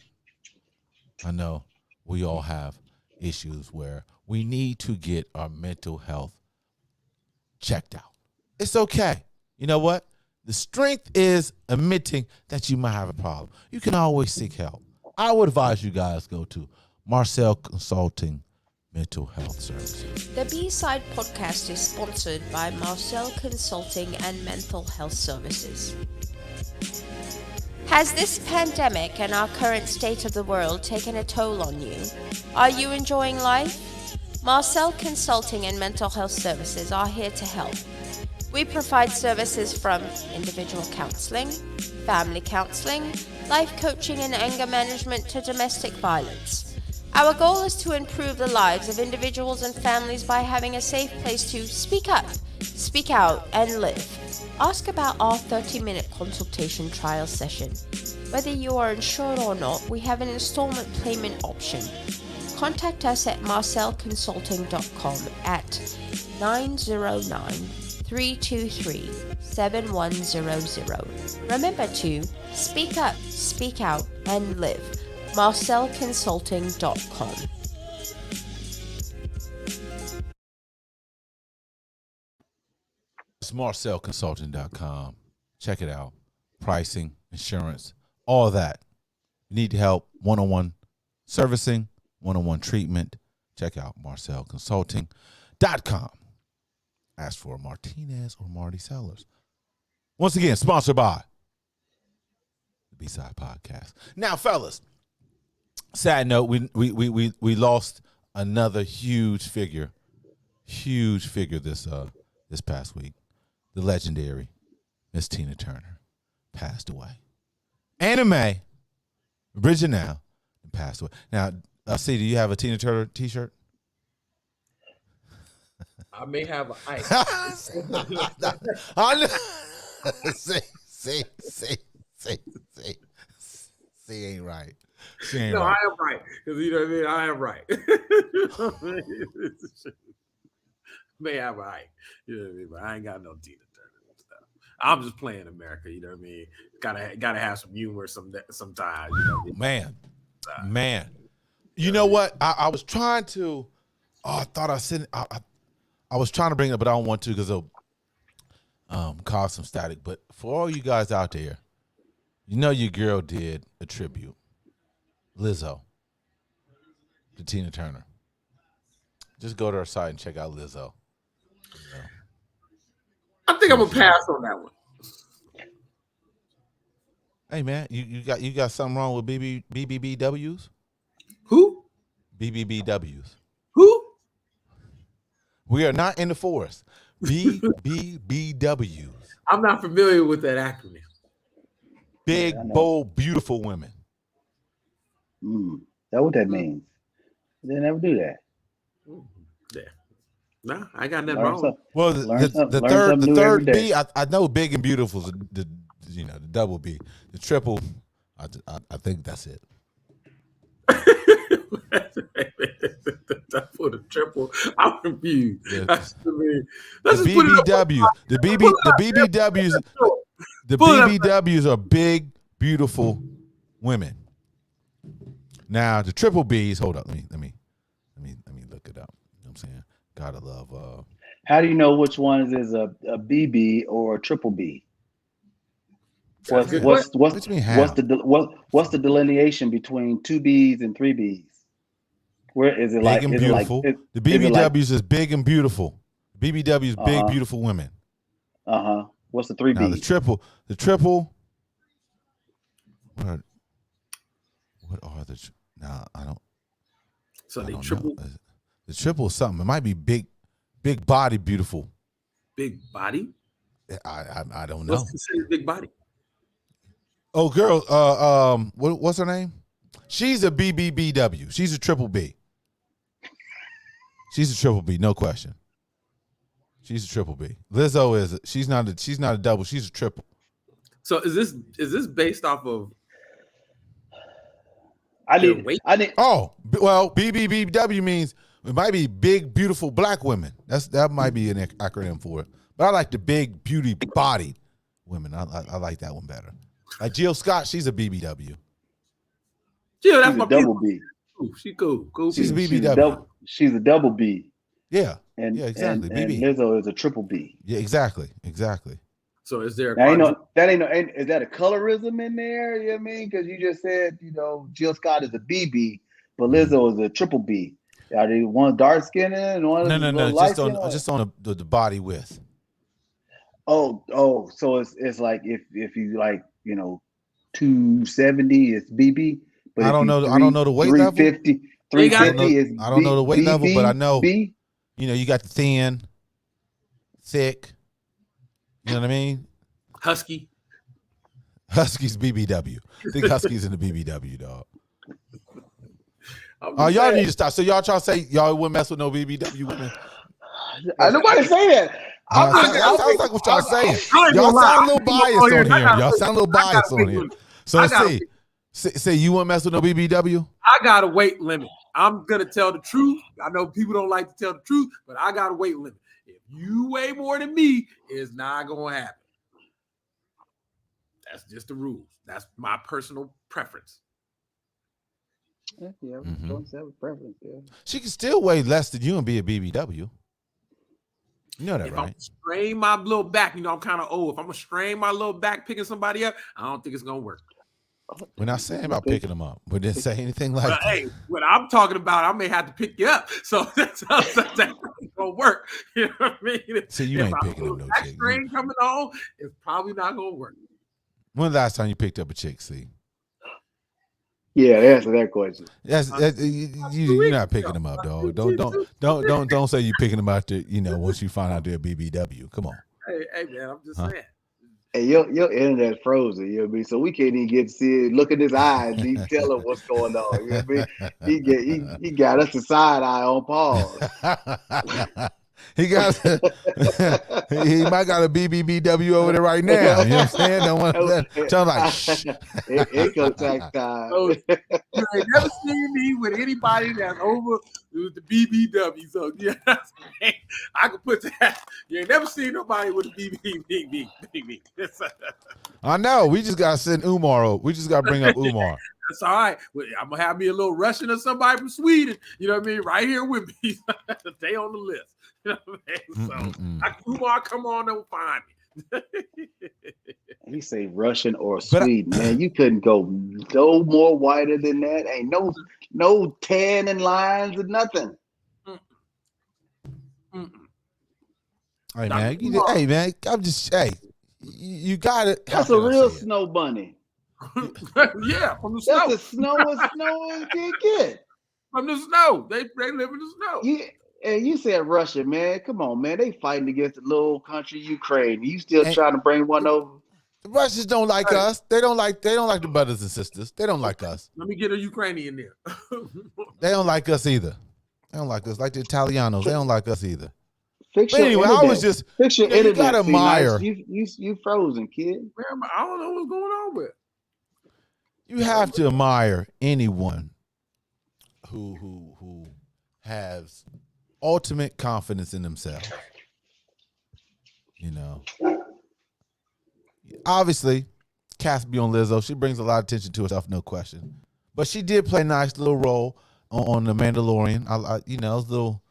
I know we all have issues where we need to get our mental health checked out. It's okay. You know what? The strength is admitting that you might have a problem. You can always seek help. I would advise you guys go to Marcel Consulting Mental Health Services. The B-Side podcast is sponsored by Marcel Consulting and Mental Health Services. Has this pandemic and our current state of the world taken a toll on you? Are you enjoying life? Marcel Consulting and Mental Health Services are here to help. We provide services from individual counseling, family counseling, life coaching and anger management to domestic violence. Our goal is to improve the lives of individuals and families by having a safe place to speak up, speak out, and live. Ask about our 30-minute consultation trial session. Whether you are insured or not, we have an installment payment option. Contact us at marcelconsulting.com at 909-323-7100. Remember to speak up, speak out, and live. marcelconsulting.com. It's marcelconsulting.com. Check it out. Pricing, insurance, all that. You need help, one-on-one servicing, one-on-one treatment. Check out marcelconsulting.com. Ask for Martinez or Marty Sellers. Once again, sponsored by the B-Side Podcast. Now, fellas, sad note, we lost another huge figure this past week. The legendary Miss Tina Turner passed away. Anime original passed away. Now, see, do you have a Tina Turner T-shirt? I may have an ice. I know. See, ain't right. She ain't No, right. I am right. Because you know what I mean? I am right. May have a height. You know what I mean? But I ain't got no Tina Turner and stuff. I'm just playing America, you know what I mean? Gotta have some humor sometimes, you know what I mean? Man. You know what? I was trying to I thought I said I was trying to bring it up, but I don't want to because it'll cause some static. But for all you guys out there, you know your girl did a tribute. Lizzo to Tina Turner. Just go to her site and check out Lizzo. I think I'm gonna pass on that one. Hey man, you got something wrong with BBBWs? Who? BBBWs. Who? We are not in the forest. BBBWs. I'm not familiar with that acronym. Big, bold, beautiful women. That's what that means. They never do that. Yeah. No, I got nothing wrong. Well, the third B, I know big and beautiful is the double B. The triple, I think that's it. For the triple, I'm confused. Yeah. The BBWs are big, beautiful women. Now the triple B's, hold up, let me look it up. You know what I'm saying? Gotta love. How do you know which one is a BB or a triple B? What's the delineation between two B's and three B's? Where is it Big like? and Is it like? beautiful. Is The it like? BBWs is big and beautiful. BBWs big, beautiful women. What's the 3B? Now the triple. What are the? Now I don't. So I they don't triple know. The triple is something. It might be big body, beautiful. big body. I don't know. What's considered big body? Oh, girl. What's her name? She's a BBBW. She's a triple B. She's a triple B, no question. She's a triple B. Lizzo is. She's not a double. She's a triple. So is this based off of? I need. Oh, well, BBBW means it might be big, beautiful black women. That might be an acronym for it. But I like the big, beauty, body women. I like that one better. Like Jill Scott, she's a BBW. Yeah, that's She's my a double B. Ooh, she cool. She's a BBW. She's a double B. Yeah. And yeah, exactly. And Lizzo is a triple B. Yeah, exactly. So is there? Is that a colorism in there? You know what I mean? Because you just said, Jill Scott is a BB, but Lizzo is a triple B. Are they one dark skinned and one No. Just on the body width. Oh, so it's like if you like 270 is BB. But I don't know the weight level. 350 is I don't know the weight level, but I know B. You got the thin, thick. You know what I mean? Husky's BBW. I think Husky's in the BBW, dog. Y'all need to stop. So y'all try to say y'all wouldn't mess with no BBW women? Nobody say that. Sounds like what y'all saying. Y'all sound a little biased on here. Y'all sound a little biased on here. So say you wouldn't mess with no BBW? I got a weight limit. I'm gonna tell the truth. I know people don't like to tell the truth, but I got a weight limit. If you weigh more than me, it's not gonna happen. That's just the rules. That's my personal preference. Yeah, preference. Yeah. She can still weigh less than you and be a BBW. You know that, if right? I'm strain my little back, I'm kind of old. If I'm gonna strain my little back picking somebody up, I don't think it's gonna work. We're not saying about picking them up. We didn't say anything like that. Hey, what I'm talking about, I may have to pick you up. So that's gonna work. You know what I mean? So you ain't picking up no chick. Strain coming on, it's probably not gonna work. When the last time you picked up a chick, see? Yeah, answer that question. You're not picking them up, dog. Don't say you're picking them out there. Once you find out they're BBW. Come on. Hey, man, I'm just saying. Hey, your internet frozen, you know what I mean? So we can't even get to see it. Look at his eyes. He tell him what's going on. You know what I mean? He got us a side eye on pause. He might got a BBBW over there right now. You know what I'm saying? Don't want to tell him like, shh. Income tax time. So, you ain't never seen me with anybody that's over the BBW. So yeah, I can put that. You ain't never seen nobody with a BB. I know. We just got to send Umar over. We just got to bring up Umar. That's all right. I'm going to have me a little Russian or somebody from Sweden. You know what I mean? Right here with me. They on the list. You know what I mean? So Umar, come on and find me. He say Russian or Sweden, man. You couldn't go no more whiter than that. Ain't no tanning lines or nothing. Hey man, I'm just you got it. That's a real snow bunny. Yeah, from the snow. That's the snow as can get. From the snow. They live in the snow. Yeah. And you said Russia, man. Come on, man. They fighting against the little country Ukraine. You still trying to bring one over? The Russians don't like us. They don't like the brothers and sisters. They don't like us. Let me get a Ukrainian there. They don't like us either. They don't like us. Like the Italianos. They don't like us either. But anyway, I was just fix your internet. You gotta admire. You frozen, kid. I don't know what's going on with. You have to admire anyone who has ultimate confidence in themselves. Obviously, Cass be on Lizzo. She brings a lot of attention to herself, no question. But she did play a nice little role on The Mandalorian. It was a little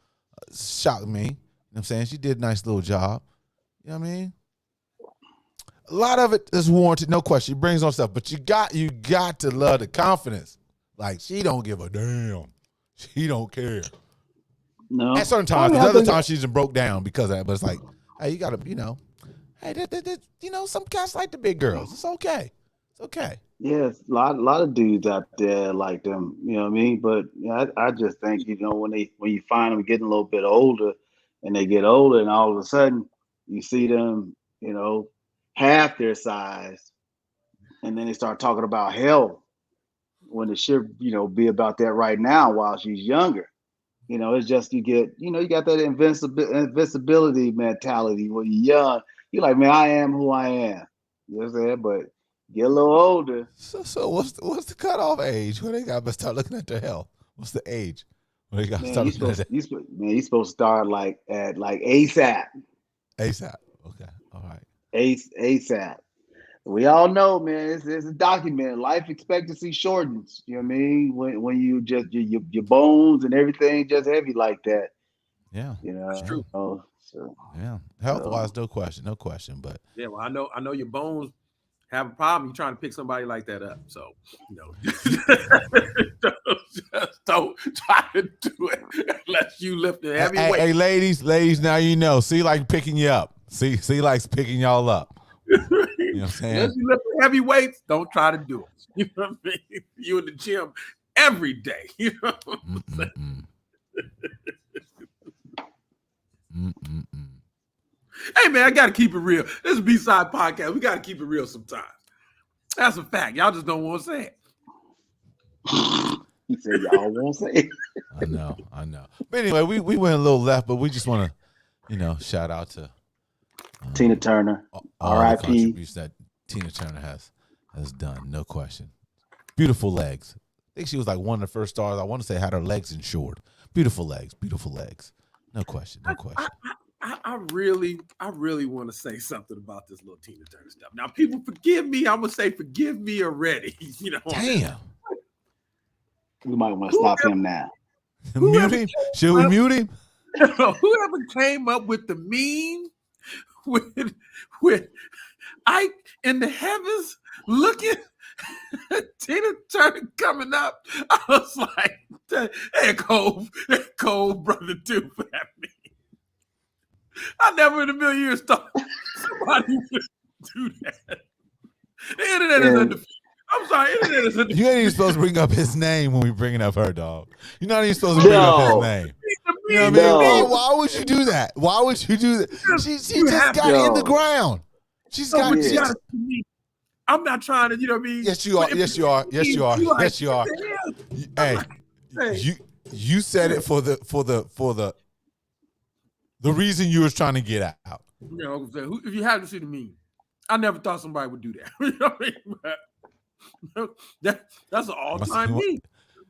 shocked me. You know what I'm saying? She did a nice little job. You know what I mean? A lot of it is warranted, no question. She brings on stuff, but you got to love the confidence. Like, she don't give a damn. She don't care. No. At certain times, because other times she's broke down because of that. But it's like, hey, you gotta, hey, some cats like the big girls. It's okay. It's okay. Yes, a lot of dudes out there like them. You know what I mean? But I just think when you find them getting a little bit older, and they get older, and all of a sudden you see them, half their size, and then they start talking about health when it should, be about that right now while she's younger. It's just you got that invincibility mentality when you're young. You're like, man, I am who I am. You know what I'm saying? But get a little older. So what's the cutoff age when they got to start looking at their health? What's the age when they got to start looking at that? He's supposed to start at ASAP. ASAP. Okay. All right. ASAP. We all know, man, it's a document. Life expectancy shortens. You know what I mean? When you just your bones and everything just heavy like that. Yeah. That's true. Yeah. Health wise, no question. But yeah, well, I know your bones have a problem. You're trying to pick somebody like that up. So, just don't try to do it unless you lift a heavy weight. Hey, ladies, now you know. See, like picking you up. See, likes picking y'all up. You know what I'm saying? Unless you lift heavy weights, don't try to do it. You know what I mean? You in the gym every day. You know what I'm saying? Hey, man, I got to keep it real. This is B-Side Podcast. We got to keep it real sometimes. That's a fact. Y'all just don't want to say it. He said y'all won't say it. I know. But anyway, we went a little left, but we just want to, shout out to Tina Turner. All the contributions that Tina Turner has done, no question. Beautiful legs. I think she was like one of the first stars. I want to say had her legs insured. Beautiful legs. No question. I really want to say something about this little Tina Turner stuff. Now, people forgive me. I'm gonna say forgive me already. Damn. We might want to stop him now. Mute him? Should we mute him? Whoever came up with the meme with Ike in the heavens looking Tina Turner coming up, I was like, hey, Cole, brother, too, for that meme. I never in a million years thought somebody would do that. The internet is undefeated. I'm sorry, internet is undefeated. You ain't even supposed to bring up his name when we bringing up her, dog. You're not even supposed to bring up his name. You know what I mean? Why would you do that? She just got in the ground. She's got it. I'm not trying to, you know what I mean? Yes, you are. Hey, you said it for the reason you was trying to get out. If you haven't seen the meme, I never thought somebody would do that. You know what I mean? That's an all-time meme.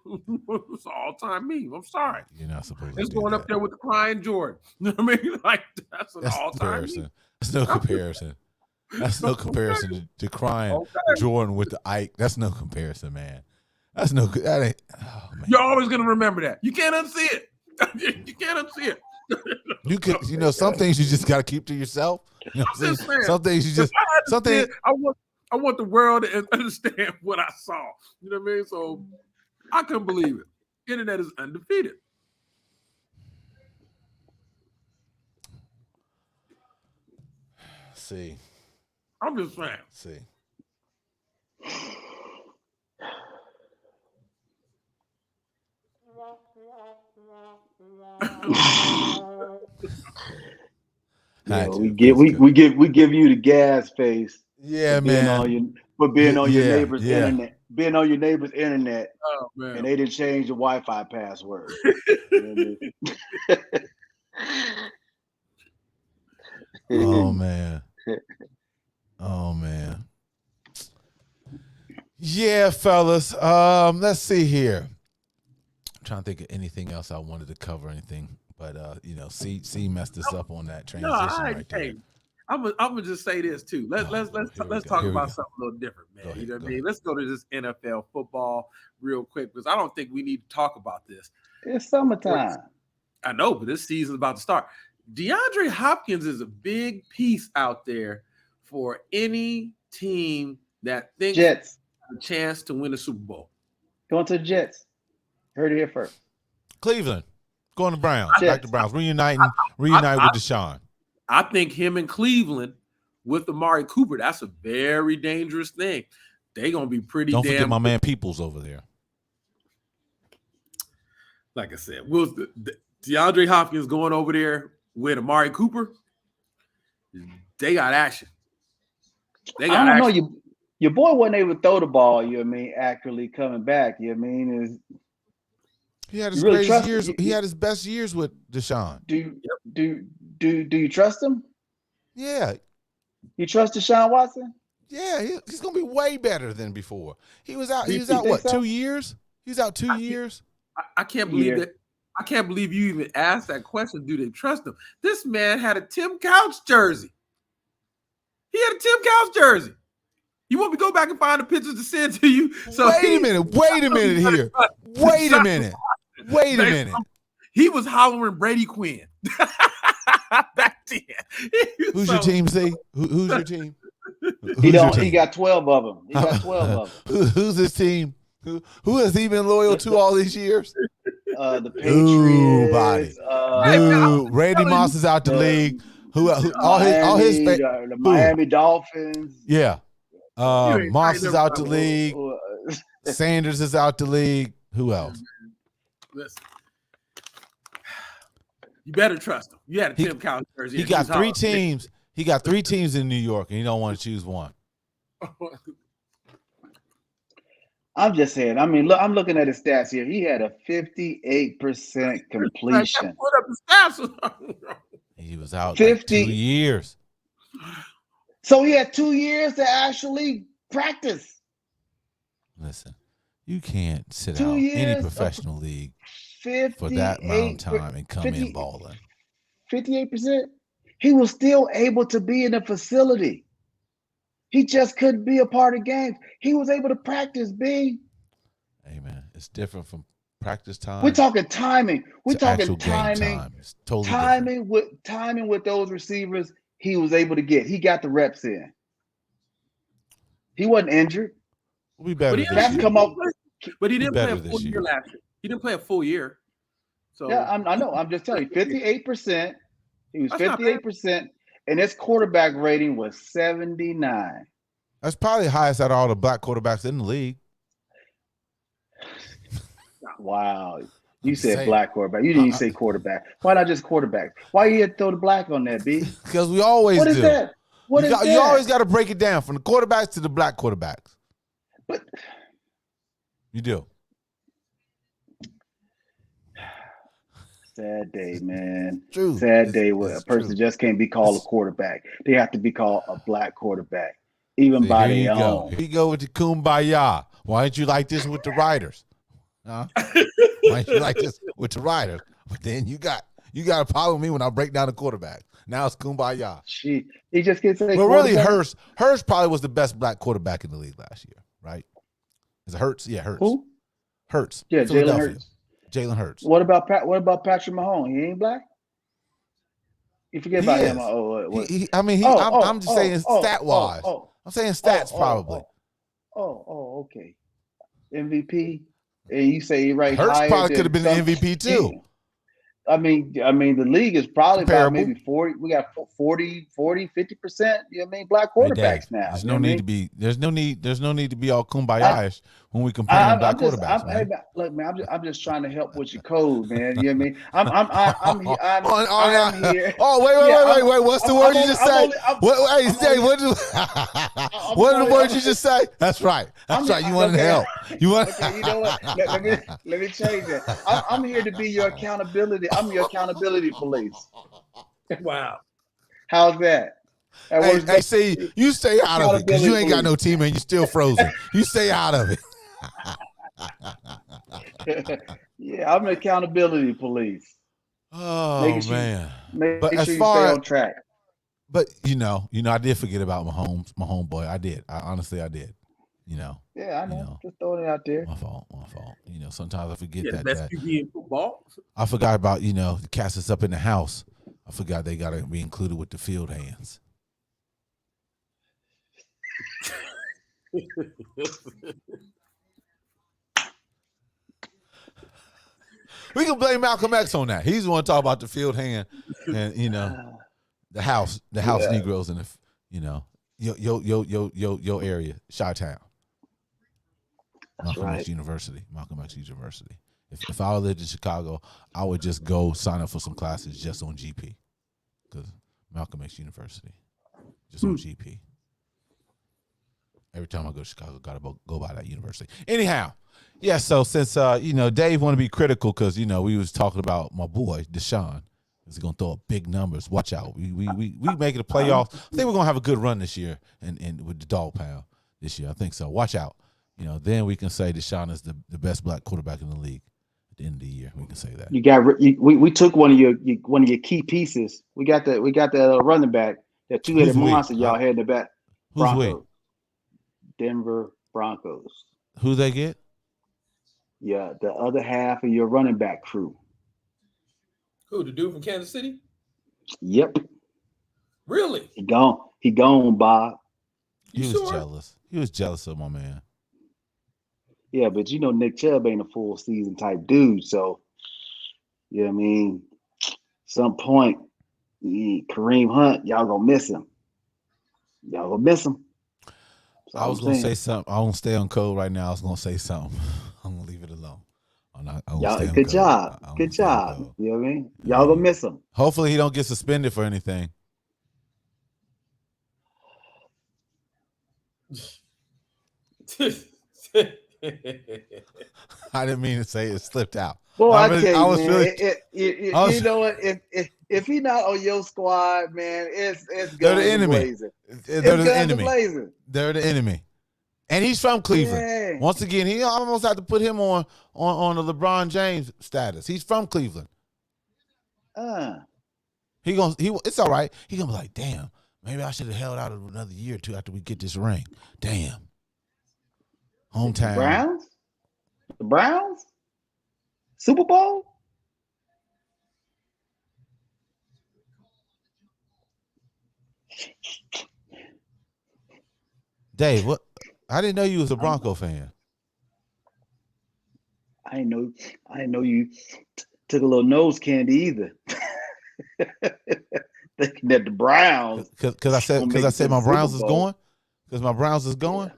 It's an all-time meme. I'm sorry. You're not supposed to. It's going up there with the crying Jordan. You know what I mean? Like that's an all-time meme. That's no comparison. That's no comparison to crying Jordan with the Ike. That's no comparison, man. That ain't. Oh, man. You're always gonna remember that. You can't unsee it. You can't unsee it. You could, some things you just gotta keep to yourself. You know what I'm saying? Some things you just I want the world to understand what I saw. You know what I mean? So I couldn't believe it. Internet is undefeated. See. I'm just saying. See. We give you the gas face. Yeah, man. Being on your neighbor's internet. Being on your neighbor's internet. Oh, man. And they didn't change the Wi-Fi password. Oh man. Yeah, fellas. Let's see here. I'm trying to think of anything else I wanted to cover, but C messed us up on that transition right there. I'm gonna just say this too. Let's talk about something a little different, man. You know what I mean? Let's go to this NFL football real quick because I don't think we need to talk about this. It's summertime. I know, but this season's about to start. DeAndre Hopkins is a big piece out there for any team that thinks Jets has a chance to win a Super Bowl. Going to the Jets. Heard it here first. Cleveland. Going to Browns. Yeah. Back to Browns. Reunite with Deshaun. I think him in Cleveland with Amari Cooper, that's a very dangerous thing. They're going to be pretty Don't damn forget my good. man Peoples over there. Like I said, DeAndre Hopkins going over there with Amari Cooper, they got action. I don't know. Your boy wasn't able to throw the ball, you know what I mean, accurately coming back. You know what I mean? He had his really greatest trust- years. you- He had his best years with Deshaun. Do you trust him? Yeah. You trust Deshaun Watson? Yeah, he's gonna be way better than before. He was out. He You was out think what? so? 2 years? He was out 2 years. I can't believe Yeah. that. I can't believe you even asked that question. Do they trust him? This man had a Tim Couch jersey. He had a Tim Couch jersey. You want me to go back and find the pictures to send to you? So Wait a minute here. Wait a minute. He was hollering Brady Quinn back then. Who's your team, C? Who's your team? He got 12 of them. He got 12 of them. Who's his team? Who has he been loyal to all these years? The Patriots. Nobody. Randy Moss is out the league. All his the Miami Dolphins. Yeah. ain't Moss right is there, out the bro. league. Sanders is out the league. Who else? Listen, you better trust him. You had a Tim Couch jersey. He got 3 teams. He got 3 teams in New York, and he don't want to choose one. I'm just saying. I mean, look, I'm looking at his stats here. He had a 58% completion. Put up the stats. He was out 50. 2 years. So he had 2 years to actually practice. Listen, you can't sit 2 out any years professional league 58, for that amount of time and come in balling. 58%. He was still able to be in the facility. He just couldn't be a part of games. He was able to practice, B. Hey, man, it's different from practice time. We're talking timing. We're to talking actual game timing. time. It's totally different. Timing with those receivers, he was able to get. He got the reps in. He wasn't injured. We'll be better this That's year. come up. But he didn't play a better full this year year. last year. He didn't play a full year. So Yeah, I know. I'm just telling you, 58%. He was That's not bad. 58%, and his quarterback rating was 79. That's probably the highest out of all the black quarterbacks in the league. Wow. You I'm said saying. black quarterback. You didn't say quarterback. Why not just quarterback? Why you had to throw the black on that, B? Because we always What do. is that? What is that? You always got to break it down from the quarterbacks to the black quarterbacks. But You do. sad day, man. True. Sad It's- day where a it's person true. just can't be called a quarterback. They have to be called a black quarterback, even See, by here you their go. own. Here you go with the kumbaya. Why don't you like this with the writers? Huh? Why don't you like this with the writers? But then you got to follow me when I break down the quarterback. Now it's kumbaya. He just gets a Well, really, quarterback. Hurst probably was the best black quarterback in the league last year, right? Is it Hurts? Yeah, Hurts. Who? Hurts. Yeah, Jalen Philadelphia. Hurts. Jalen Hurts. What about Patrick Mahomes? He ain't black. You forget He about is. him. I'm just saying stat wise. I'm saying stats probably. Okay. MVP, and you say he ranked Hurts higher probably than could have been the some- MVP too. I mean, the league is probably Comparable. about maybe 40. We got 40, 50%. You know what I mean? Black Hey, quarterbacks Dad, now. There's you no know what I need mean? to be. There's no need to be all kumbaya-ish when we compare black quarterbacks, man. Hey, look, man, I'm just trying to help with your code, man. You know what I mean? I'm here. Oh, wait. What's the word you just say? What are the words you just say? That's right. You wanted help. You want? Okay, you know what? Let me change that. I'm here to be your accountability. I'm your accountability police. Wow. How's that? That works Hey, see, you stay out of it because you ain't got no team and you're still frozen. You stay out of it. Yeah, I'm an accountability police. Oh Making sure- man. Make But sure as you far stay as- on track. But I did forget about my homeboy. I did. Honestly, I did. Yeah, I know. You know. Just throwing it out there. My fault. Sometimes I forget Yeah, the that. best QB in football. I forgot about, the cats that's up in the house. I forgot they got to be included with the field hands. We can blame Malcolm X on that. He's the one to talk about the field hand and the house Negroes in the your area, Chi-Town. Malcolm X University. If I lived in Chicago, I would just go sign up for some classes just on GP, because Malcolm X University, just on GP. Every time I go to Chicago, gotta go by that university. Anyhow, yeah. So since Dave want to be critical because we was talking about my boy Deshaun. He's gonna throw up big numbers. Watch out. We make it a playoff. I think we're gonna have a good run this year, and with the Dog Pound this year. I think so. Watch out. Then we can say Deshaun is the best black quarterback in the league. At the end of the year, we can say that. We took one of your key pieces. We got the running back, that two-headed monster y'all had in the back. Broncos. Denver Broncos. Who they get? Yeah, the other half of your running back crew. Who, the dude from Kansas City? Yep. Really? He gone, Bob. He was jealous. He was jealous of my man. Yeah, but Nick Chubb ain't a full season type dude. So, some point, Kareem Hunt, y'all gonna miss him. I was gonna say something. I won't stay on code right now. I was gonna say something. I'm gonna leave it alone. Good job. You know what I mean? Y'all gonna miss him. Hopefully he don't get suspended for anything. I didn't mean to say it slipped out. Boy, I tell you, man, you know what? If he not on your squad, man, it's they're the enemy. Blazing. They're the enemy. Blazing. They're the enemy. And he's from Cleveland. Yeah. Once again, he almost had to put him on the LeBron James status. He's from Cleveland. It's all right. He gonna be like, damn, maybe I should have held out another year or two after we get this ring. Damn. Hometown. The Browns? Super Bowl? Dave, what? I didn't know you was a Bronco fan. I didn't know you took a little nose candy either. Thinking that the Browns. Because I said my Browns is going. Because my Browns is going.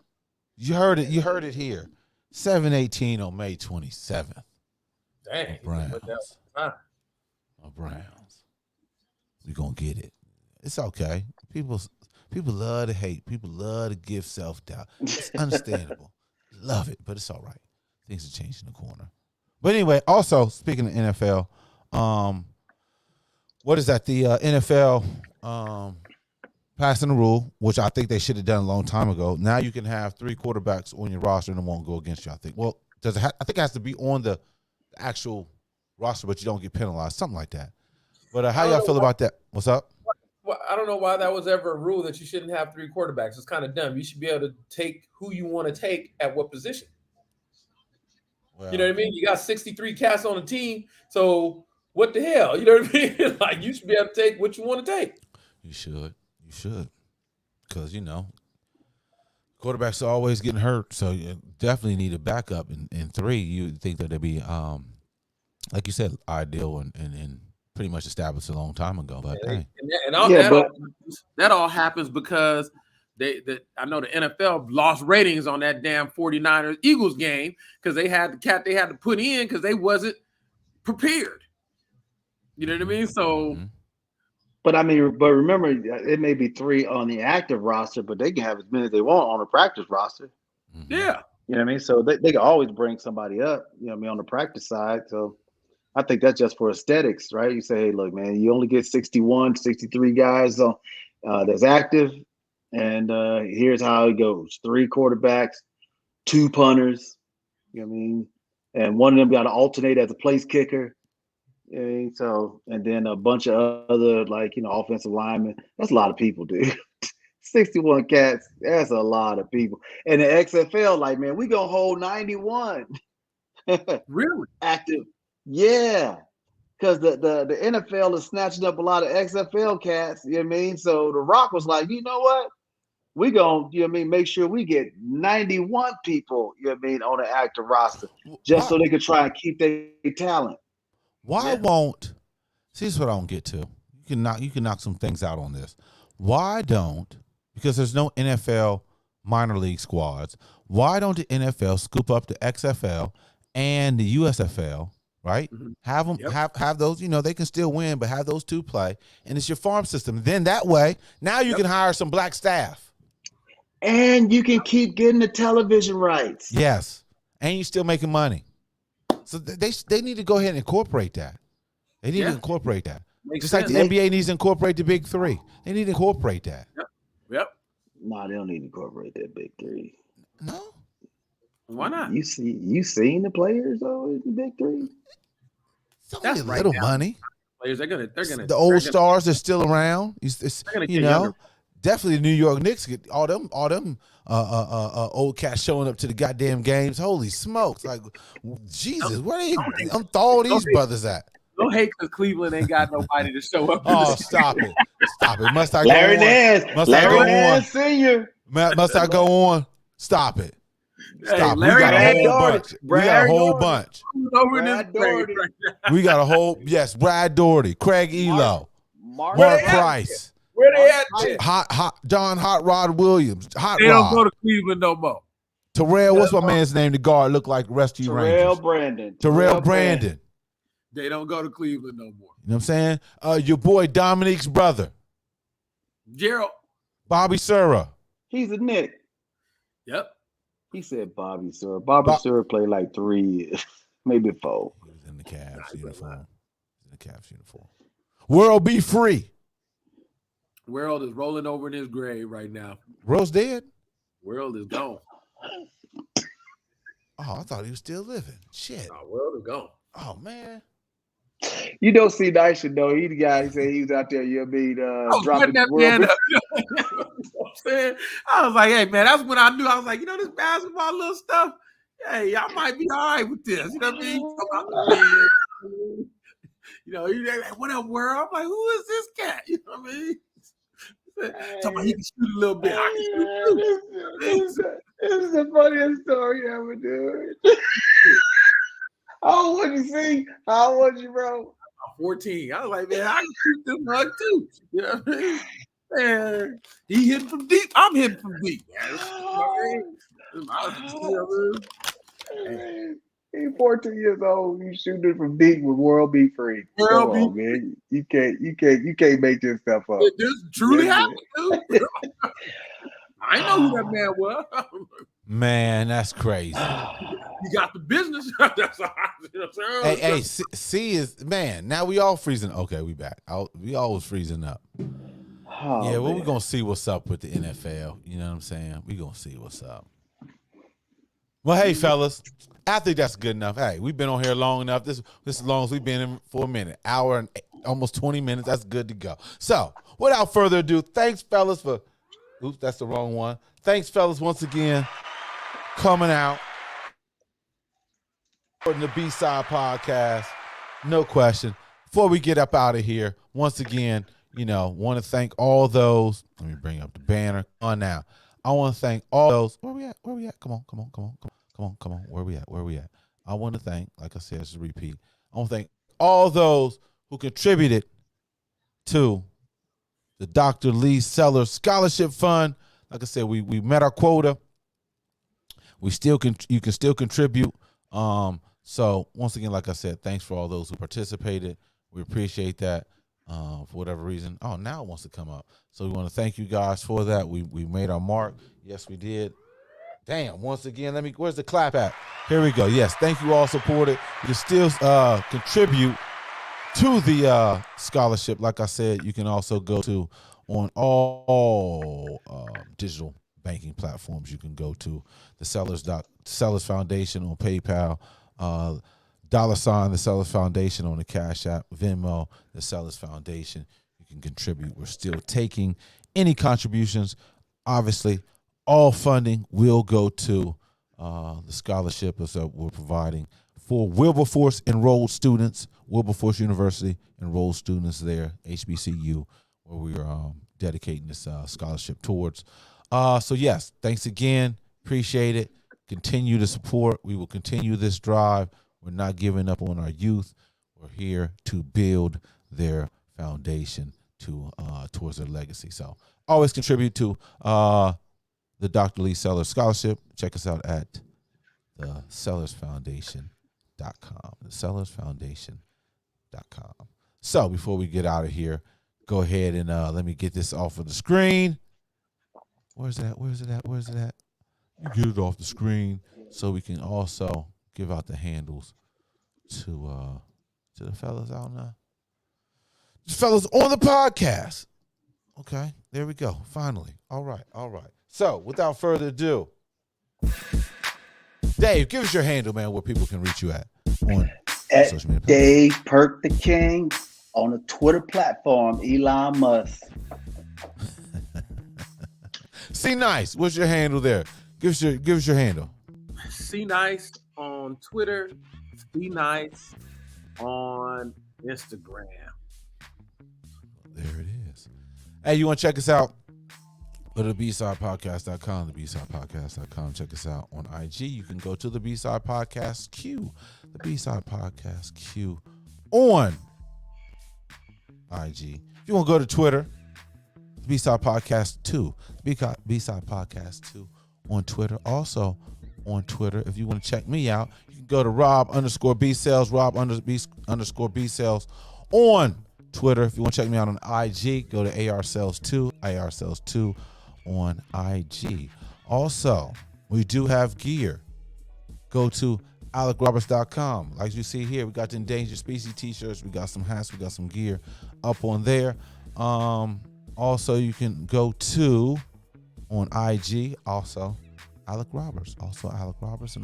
You heard it. You heard it here. 7-18 on May 27th. Dang. My Browns. We gonna get it. It's okay. People love to hate. People love to give self-doubt. It's understandable. Love it, but it's all right. Things are changing the corner. But anyway, also speaking of NFL, what is that? The NFL passing the rule, which I think they should have done a long time ago. Now you can have 3 quarterbacks on your roster and it won't go against you. I think. Well, I think it has to be on the actual roster, but you don't get penalized, something like that. But how y'all feel about that? What's up? Well, I don't know why that was ever a rule that you shouldn't have 3 quarterbacks. It's kind of dumb. You should be able to take who you want to take at what position. Well, you know what I mean? You got 63 cats on the team, so what the hell? You know what I mean? Like, you should be able to take what you want to take. You should. Because, quarterbacks are always getting hurt, so you definitely need a backup. And 3, you think that they'd be, like you said, ideal and pretty much established a long time ago. But that all happens because I know the NFL lost ratings on that damn 49ers Eagles game because they had the cat they had to put in because they wasn't prepared. You know what I mean? So, but remember, it may be 3 on the active roster, but they can have as many as they want on the practice roster. Yeah, you know what I mean. So they can always bring somebody up. You know what I mean, on the practice side. So I think that's just for aesthetics, right? You say, hey, look, man, you only get 61, 63 guys that's active. And here's how it goes: 3 quarterbacks, 2 punters, you know what I mean? And one of them got to alternate as a place kicker. And then a bunch of other, offensive linemen. That's a lot of people, dude. 61 cats, that's a lot of people. And the XFL, man, we going to hold 91. Really? Active. Yeah. Because the NFL is snatching up a lot of XFL cats, you know what I mean? So The Rock was like, you know what? We going to, make sure we get 91 people, on the active roster, just so they could try and keep their talent. Why won't? See, this is what I don't get to. You can knock some things out on this. Why don't? Because there's no NFL minor league squads. Why don't the NFL scoop up the XFL and the USFL? Right? Mhm. Have them have those. You know, they can still win, but have those two play, and it's your farm system. Then that way, now you can hire some black staff, and you can keep getting the television rights. Yes, and you're still making money. So they need to go ahead and incorporate that. They need to incorporate that. Makes Just sense. like the NBA needs to incorporate the big three. They need to incorporate that. Yep. No, they don't need to incorporate that big three. No. Why not? You seen the players though in the big three? It's only a little money. Players, they're gonna. The old stars are still around. You know, younger. definitely the New York Knicks get all them old cats showing up to the goddamn games. Holy smokes! Like, Jesus, where all these brothers at? Don't hate because Cleveland ain't got nobody to show up. Oh, stop it! Stop it! Must I go Larry on? Nance, Must I go Larry on? Nance Senior. Must I go on? Stop it! Hey, Stop. We Larry got a Nance, whole bunch. We got a whole bunch. over in Brad this grave Doherty. right now. We got a whole Brad Doherty, Craig Elo, Mark Mark Price. Price, Where they at? Mark Shit? John Hot Rod Williams, Hot They don't go Rod, to Cleveland no more. Terrell. What's my man's name? The guard look like Rescue Terrell Rangers. Brandon. Terrell Brandon. They don't go to Cleveland no more. You know what I'm saying? Your boy Dominique's brother, Gerald. Bobby Sura. He's a Nick. Yep. He said Bobby Sura. Bobby Sura played like 3 years, maybe 4. He was in the Cavs uniform. World be free. World is rolling over in his grave right now. World's dead. World is gone. Oh, I thought he was still living. Shit. Nah, World is gone. Oh man. You don't see nice should know. He the guy. He said he was out there. You mean dropping that world man up. You know what I'm saying? I was like, hey man, that's when I knew. I was like, this basketball little stuff. Hey, y'all might be all right with this. You know what I mean? You're like, what up, World? I'm like, who is this cat? You know what I mean? Talking about he can shoot a little bit. I can shoot too. This is the funniest story ever, dude. How old was you, see? How old was you, bro? 14. I was like, man, I can shoot this mug too. You know what I mean? Man, he hitting from deep. I'm hitting from deep. He's 14 years old. You shooting from deep with World Be Free. World Come on, man. You can't make this stuff up. This truly happened, dude. I know who that man was. Man, that's crazy. You got the business. That's all. You know what I'm saying? Hey, C is man. Now we all freezing. Okay, we back. We always freezing up. Oh, yeah, well, man. we're gonna see what's up with the NFL. You know what I'm saying? We're gonna see what's up. Well, hey, fellas, I think that's good enough. Hey, we've been on here long enough. This as long as we've been in for a minute, hour and almost 20 minutes. That's good to go. So, without further ado, thanks, fellas, for. Oops, that's the wrong one. Thanks, fellas, once again, coming out for the B-Side Podcast. No question. Before we get up out of here, once again, want to thank all those. Let me bring up the banner. On now. I want to thank all those. Where we at? Come on. Where we at? I want to thank, like I said, just a repeat. I want to thank all those who contributed to the Dr. Lee Sellers Scholarship Fund. Like I said, we met our quota. You can still contribute. So once again, like I said, thanks for all those who participated. We appreciate that. For whatever reason. Oh, now it wants to come up. So we want to thank you guys for that. We made our mark. Yes, we did. Damn, once again, where's the clap at? Here we go. Yes, thank you all supported. You can still contribute to the scholarship. Like I said, you can also go to on all digital banking platforms. You can go to the Sellers Foundation on PayPal, $, the Sellers Foundation on the Cash App, Venmo, the Sellers Foundation. You can contribute. We're still taking any contributions. Obviously, all funding will go to the scholarship that we're providing for Wilberforce enrolled students, Wilberforce University enrolled students there, HBCU, where we are dedicating this scholarship towards. So, yes, thanks again. Appreciate it. Continue to support. We will continue this drive. We're not giving up on our youth. We're here to build their foundation to towards their legacy. So always contribute to the Dr. Lee Sellers Scholarship. Check us out at the sellersfoundation.com. The sellersfoundation.com. So before we get out of here, go ahead and let me get this off of the screen. Where's it at? Where's it at? Where's it at? You get it off the screen so we can also give out the handles to the fellas out now. Just fellas on the podcast. Okay, there we go. Finally. All right. So without further ado, Dave, give us your handle, man, where people can reach you at on social media. Dave Perk the King on the Twitter platform, Elon Musk. See Nice, what's your handle there? Give us your handle. See Nice on Twitter. See Nice on Instagram. There it is. Hey, you want to check us out? Go to BSidePodcast.com, the BSidePodcast.com. Check us out on IG. You can go to the B-Side Podcast Q, the B-Side Podcast Q on IG. If you want to go to Twitter, the B-Side Podcast 2, B-Side Podcast 2 on Twitter. Also on Twitter, if you want to check me out, you can go to Rob_B-Sales, Rob_B-Sales on Twitter. If you want to check me out on IG, go to ARSales2, ARSales2 on IG. Also, we do have gear. Go to AlecRoberts.com. Like you see here, we got the Endangered Species t-shirts, we got some hats, we got some gear up on there. Also, you can go to on IG, also Alec Roberts, and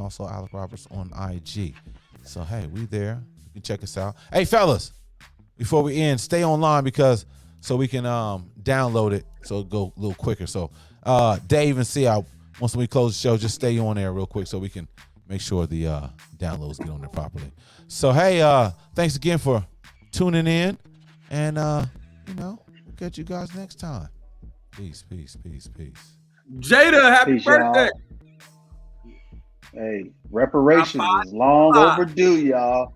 also Alec Roberts on IG. So hey, we there. You can check us out. Hey fellas, before we end, stay online so we can download it so it go a little quicker. So Dave and C, once we close the show, just stay on there real quick so we can make sure the downloads get on there properly. So hey, thanks again for tuning in, and we'll catch you guys next time. Peace. Jada, happy birthday. Y'all. Hey, reparations is long overdue, y'all.